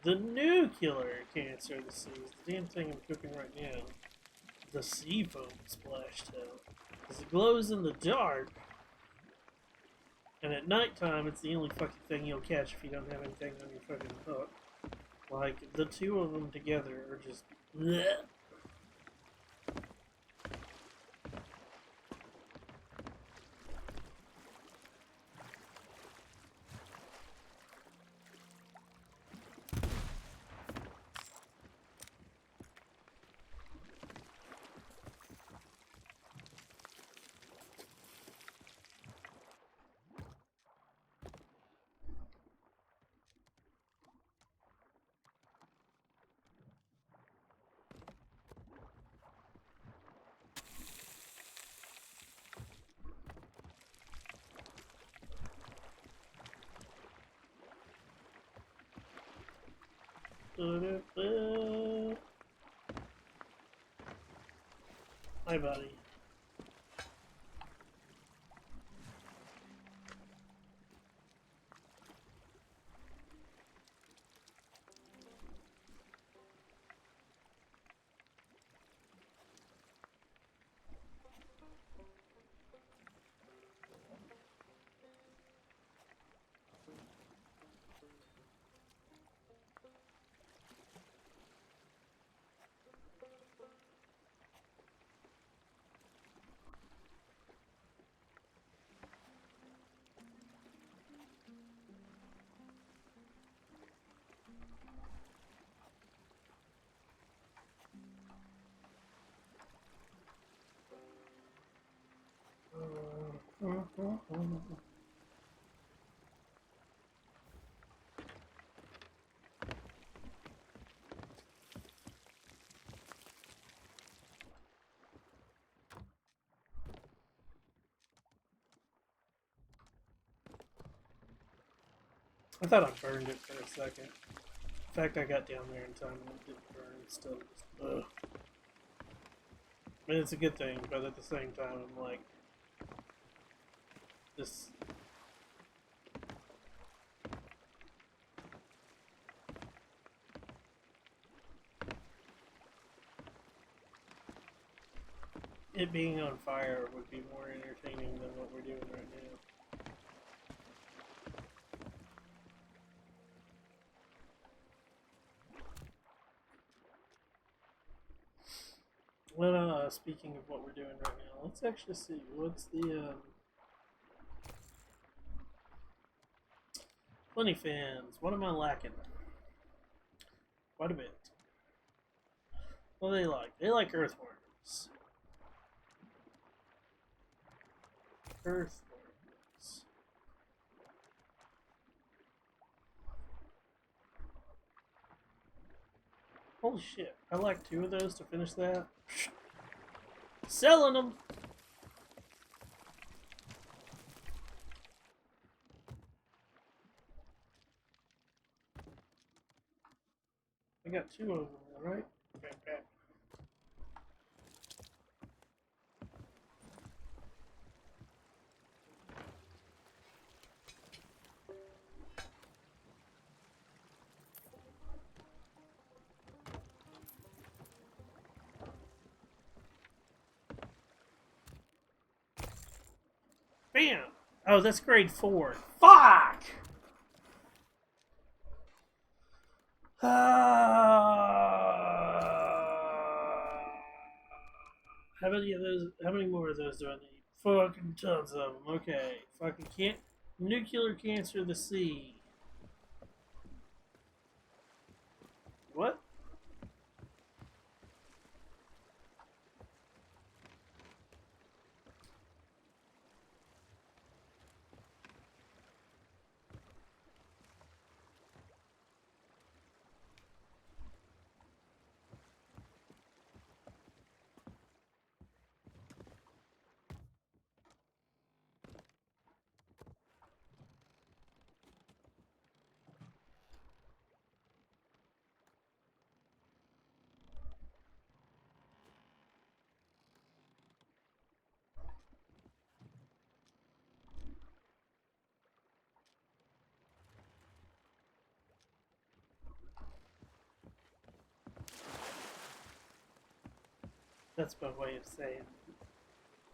[SPEAKER 2] The nuclear cancer of the sea is the damn thing I'm cooking right now. The sea foam splash tail. Because it glows in the dark. And at nighttime, it's the only fucking thing you'll catch if you don't have anything on your fucking hook. Like, the two of them together are just... bleh. Hi, buddy. I thought I burned it for a second. In fact, I got down there in time and it didn't burn. It's still just, ugh. I mean, it's a good thing, but at the same time, I'm like, this. It being on fire would be more entertaining than what we're doing right now. Well, speaking of what we're doing right now, let's actually see what's the Plenty fans. What am I lacking? Quite a bit. What do they like? They like earthworms. Earthworms. Holy shit! I like 2 of those to finish that. Selling them. I got 2 of them, right? Okay. Bam! Oh, that's grade 4. Fuck! How many of those? How many more of those do I need? Fucking tons of them. Okay. Fucking can't. Nuclear cancer of the sea. What? That's my way of saying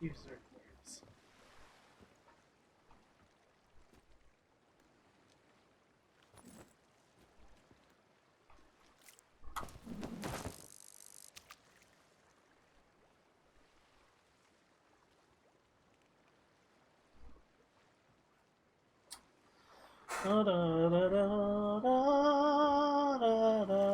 [SPEAKER 2] user words. Da, da, da, da, da, da, da.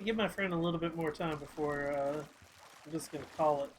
[SPEAKER 2] Give my friend a little bit more time before I'm just gonna call it.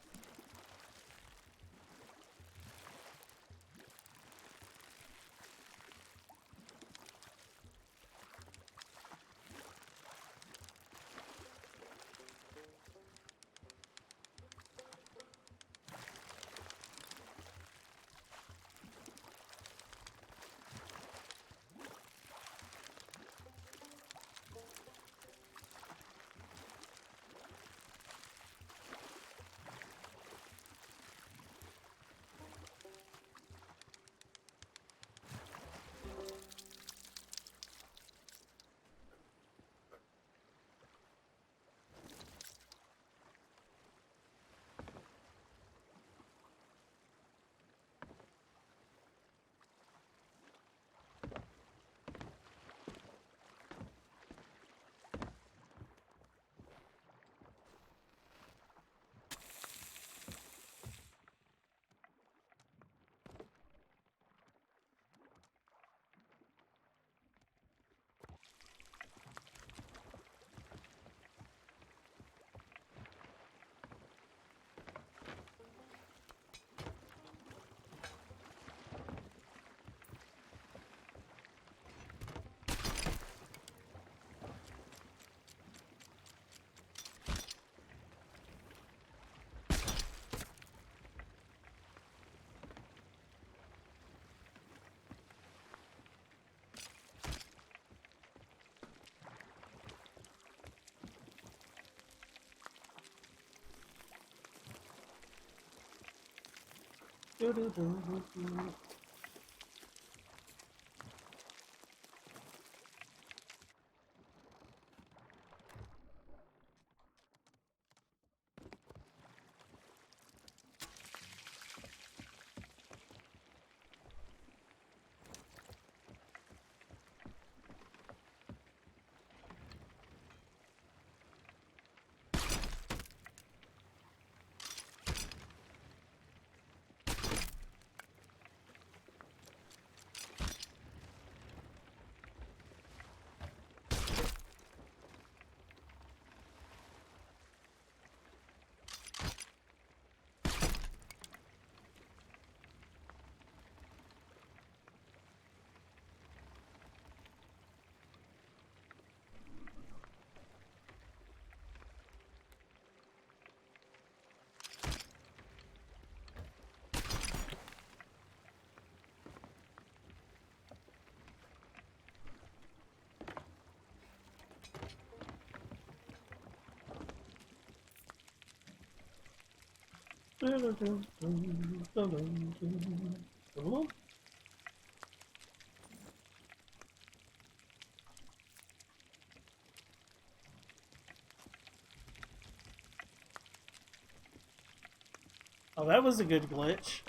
[SPEAKER 2] Oh, that was a good glitch.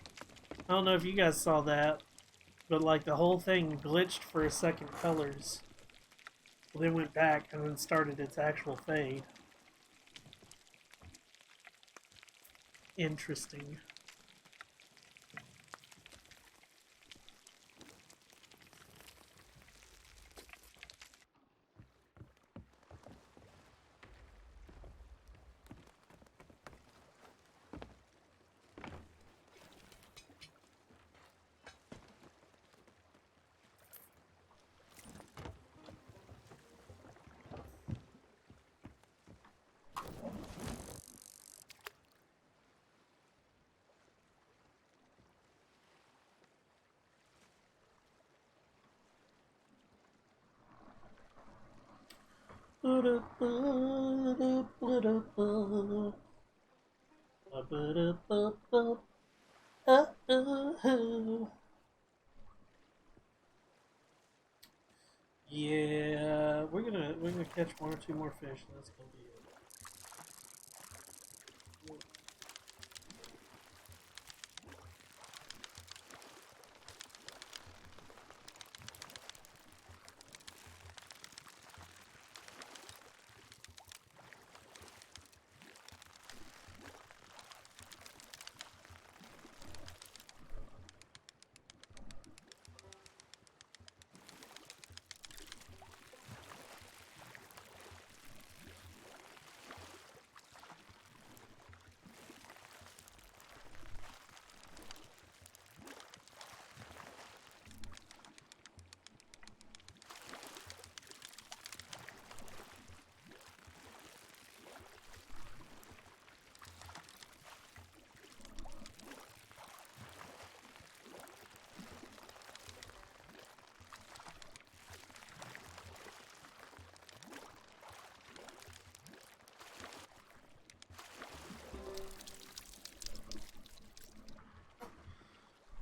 [SPEAKER 2] I don't know if you guys saw that, but like the whole thing glitched for a second colors. Well, then went back and then started its actual fade. Interesting. Yeah, we're gonna catch one or two more fish, and that's gonna be it.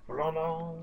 [SPEAKER 2] Bruno.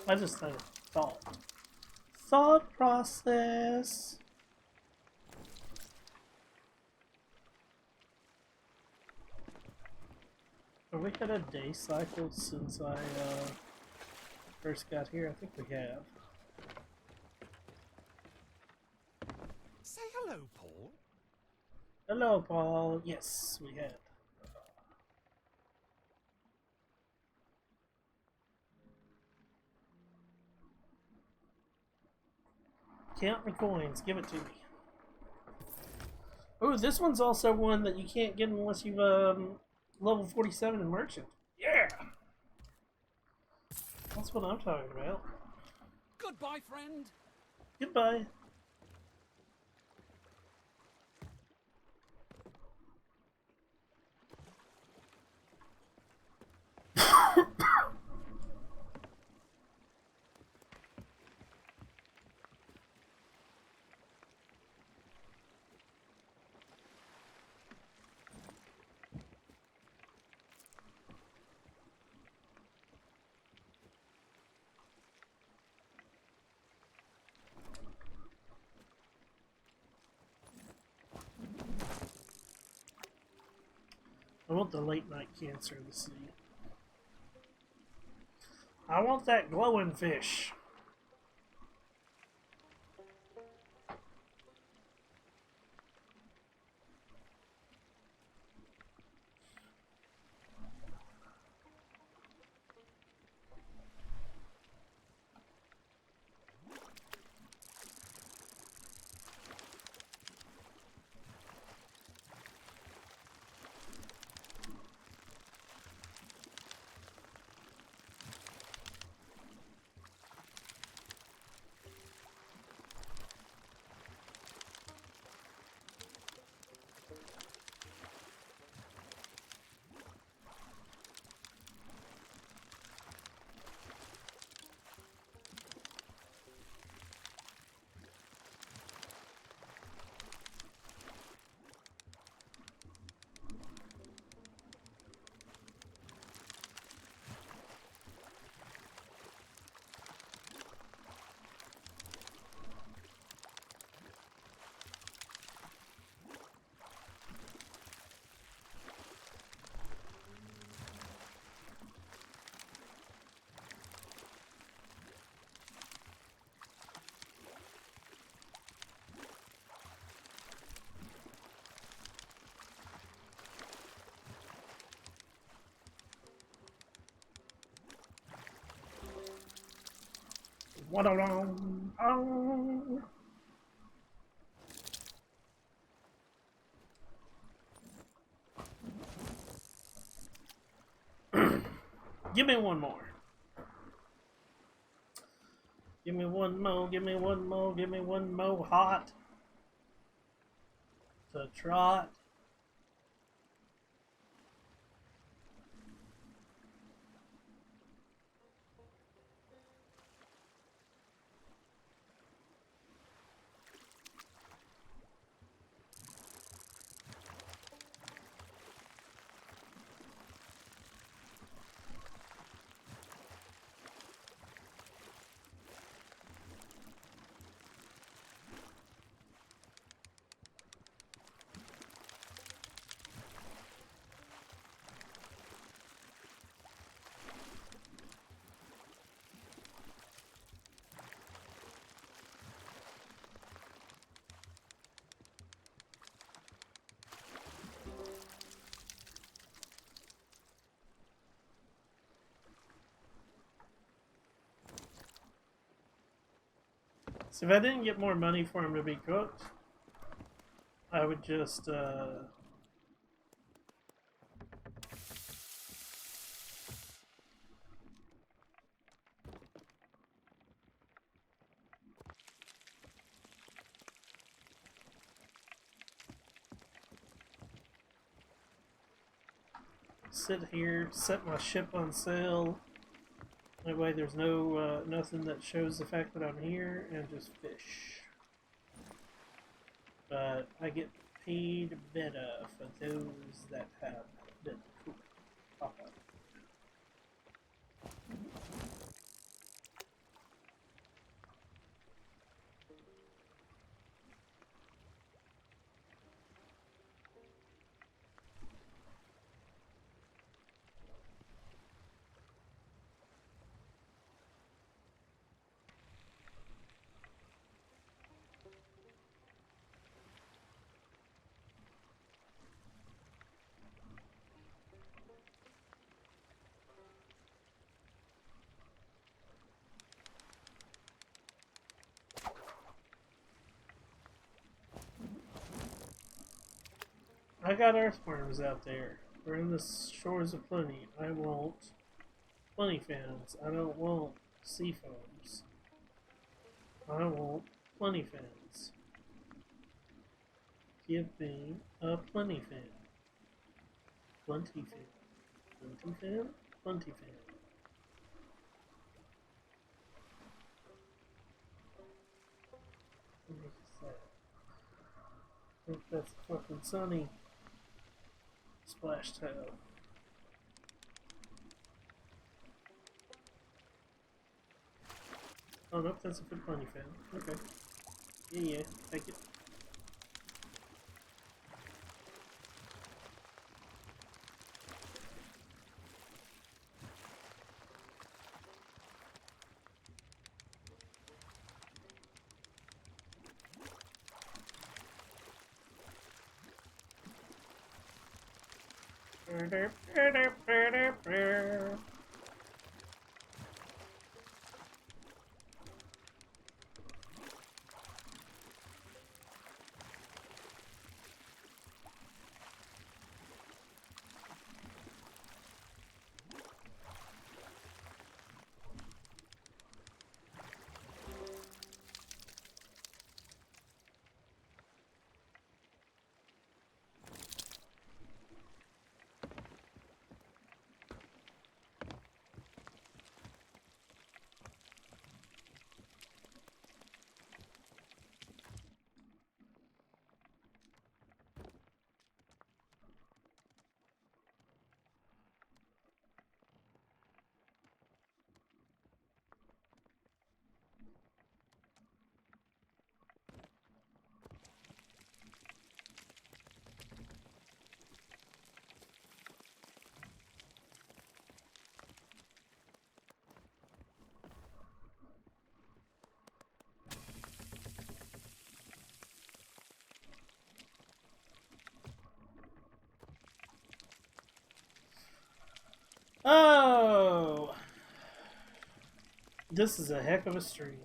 [SPEAKER 2] I just had a thought process. Have we had a day cycle since I first got here? I think we have.
[SPEAKER 1] Say hello, Paul.
[SPEAKER 2] Hello, Paul. Yes, we had. Count my coins. Give it to me. Oh, this one's also one that you can't get unless you've level 47 in merchant. Yeah, that's what I'm talking about.
[SPEAKER 1] Goodbye, friend.
[SPEAKER 2] Goodbye. I want the late night cancer of the sea. I want that glowing fish. Oh. Give me one more. Give me one more, give me one more, give me one more hot to trot. So if I didn't get more money for him to be cooked, I would just sit here, set my ship on sail. That way there's no nothing that shows the fact that I'm here, and just fish. But I get paid better for those that have been cooked properly. I got earthworms out there. We're in the shores of plenty. I want plenty fans. I don't want sea foams. I want plenty fans. Give me a plenty fan. Plenty fan. Plenty fan? Plenty fan. What is that? I think that's fucking sunny. Splash tail. Oh nope, that's a good plenty fan. Okay. Yeah, take it. Oh! This is a heck of a stream.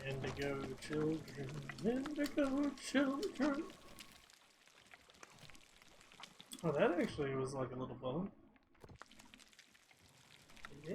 [SPEAKER 2] Indigo children, indigo children. Oh, that actually was like a little bone. Yeah.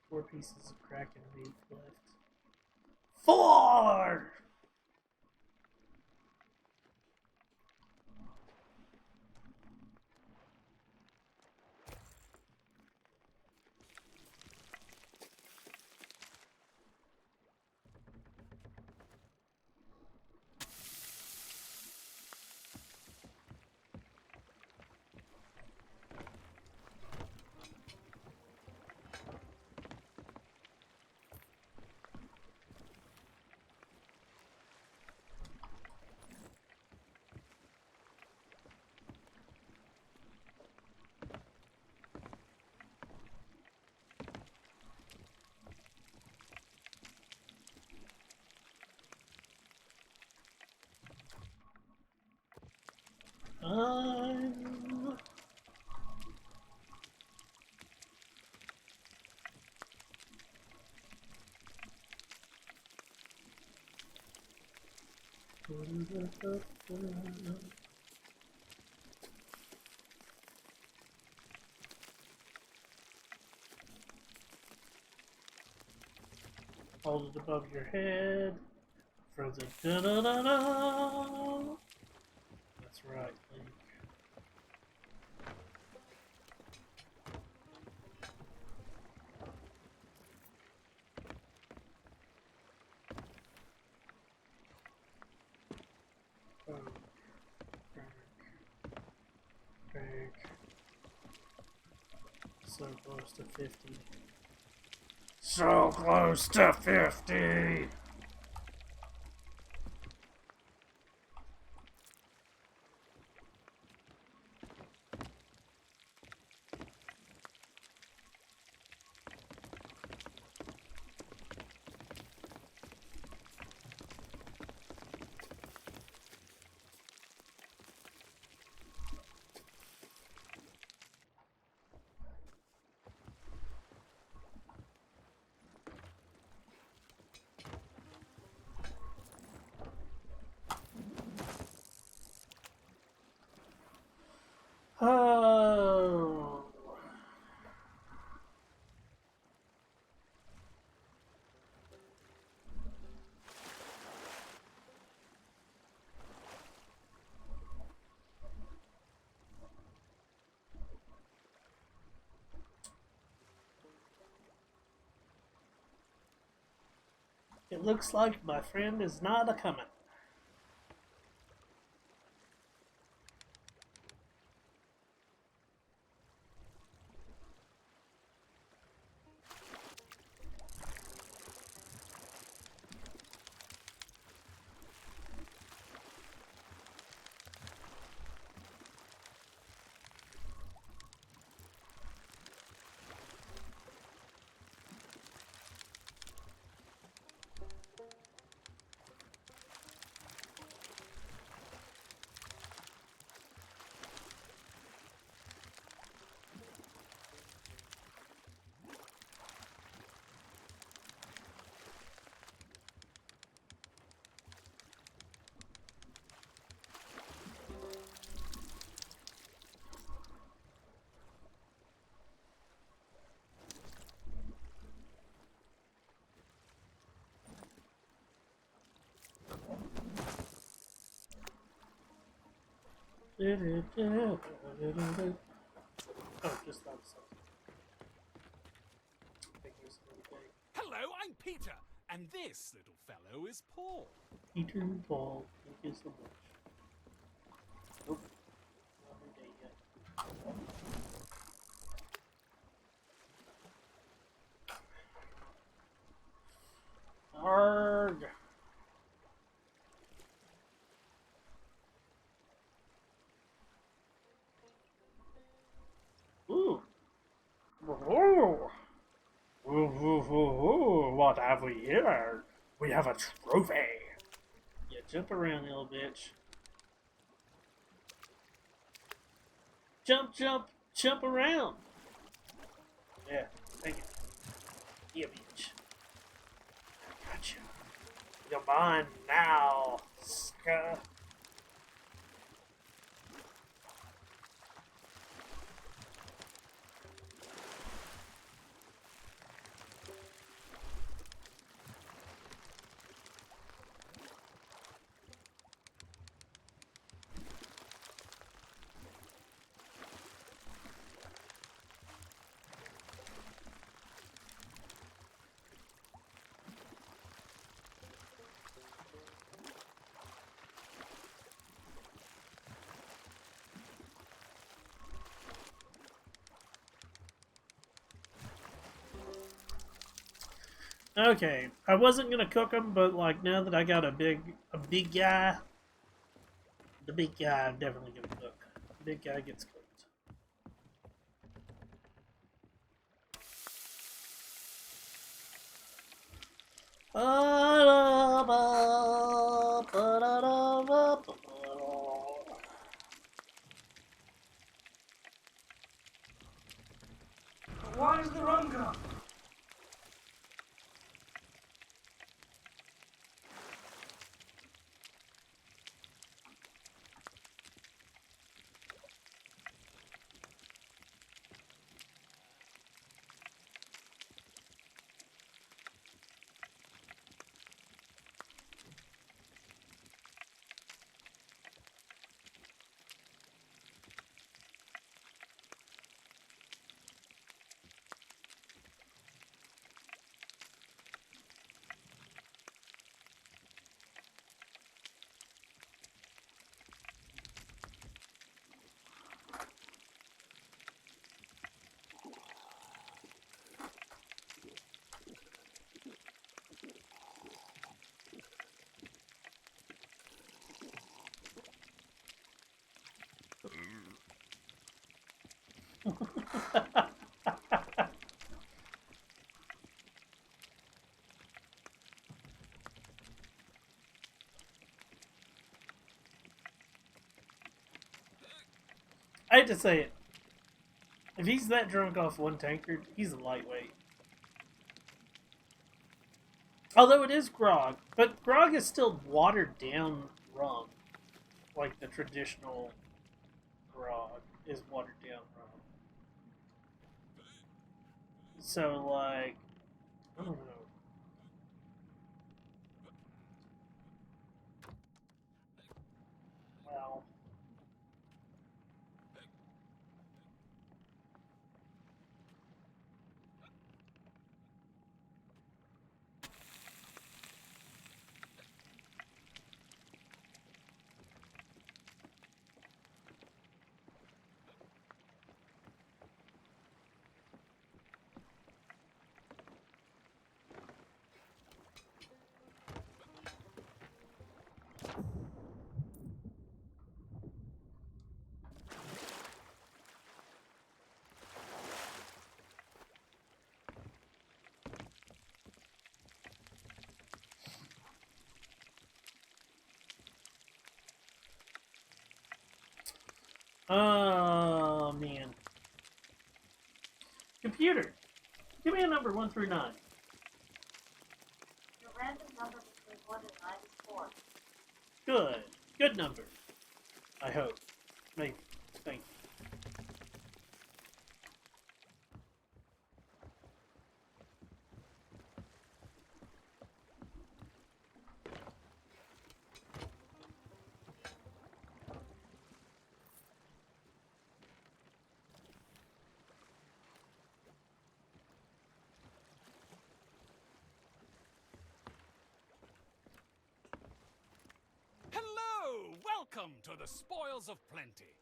[SPEAKER 2] Four pieces of Kraken meat left. 4! I'm... Hold it above your head for the da-da-da-da. That's right, Link. Oh. So close to 50. So close to 50! Oh. It looks like my friend is not a-coming. Oh, just that song.
[SPEAKER 1] Hello, I'm Peter, and this little fellow is Paul.
[SPEAKER 2] Peter and Paul, thank you so much. Nope, not every day yet. Arg! Ooh! Whoa! What have we here? We have a trophy! Yeah, jump around, little bitch. Jump, jump, jump around! Yeah, thank you. Yeah, bitch. Gotcha. You're mine now, sucker. Okay, I wasn't gonna cook them, but like now that I got a big guy, the big guy I'm definitely gonna cook. The big guy gets cooked.
[SPEAKER 1] Why is the rum gone?
[SPEAKER 2] I hate to say it. If he's that drunk off one tankard, he's a lightweight. Although it is grog, but grog is still watered down rum. Like the traditional grog is watered down rum. So, like, I don't know. Well, oh man. Computer, give me a number 1 through 9.
[SPEAKER 5] Your random number between 1 and 9 is 4.
[SPEAKER 2] Good. Good number. I hope. Maybe. Thank you.
[SPEAKER 1] Hello! Welcome to the spoils of plenty.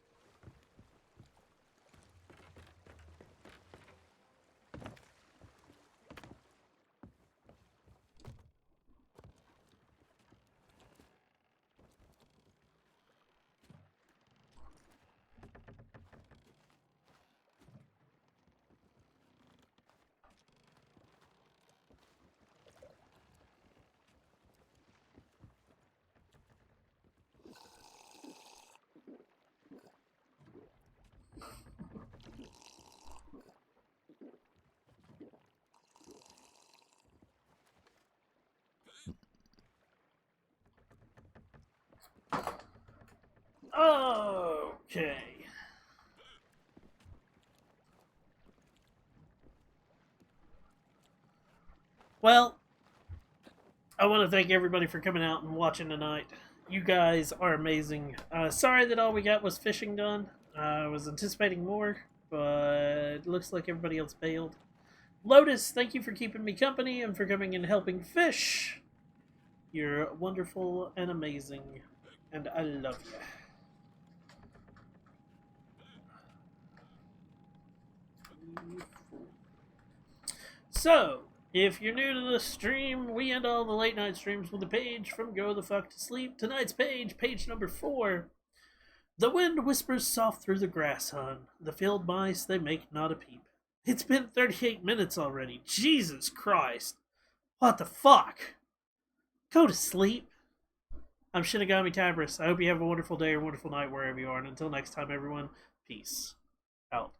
[SPEAKER 2] Okay. Well, I want to thank everybody for coming out and watching tonight. You guys are amazing. Sorry that all we got was fishing done. I was anticipating more, but it looks like everybody else bailed. Lotus, thank you for keeping me company and for coming and helping fish. You're wonderful and amazing, and I love you. So, if you're new to the stream, we end all the late night streams with a page from Go the Fuck to Sleep. Tonight's page, page number 4. The wind whispers soft through the grass, hon. The field mice, they make not a peep. It's been 38 minutes already. Jesus Christ. What the fuck? Go to sleep. I'm Shinigami Tabris. I hope you have a wonderful day or wonderful night wherever you are. And until next time, everyone, peace out.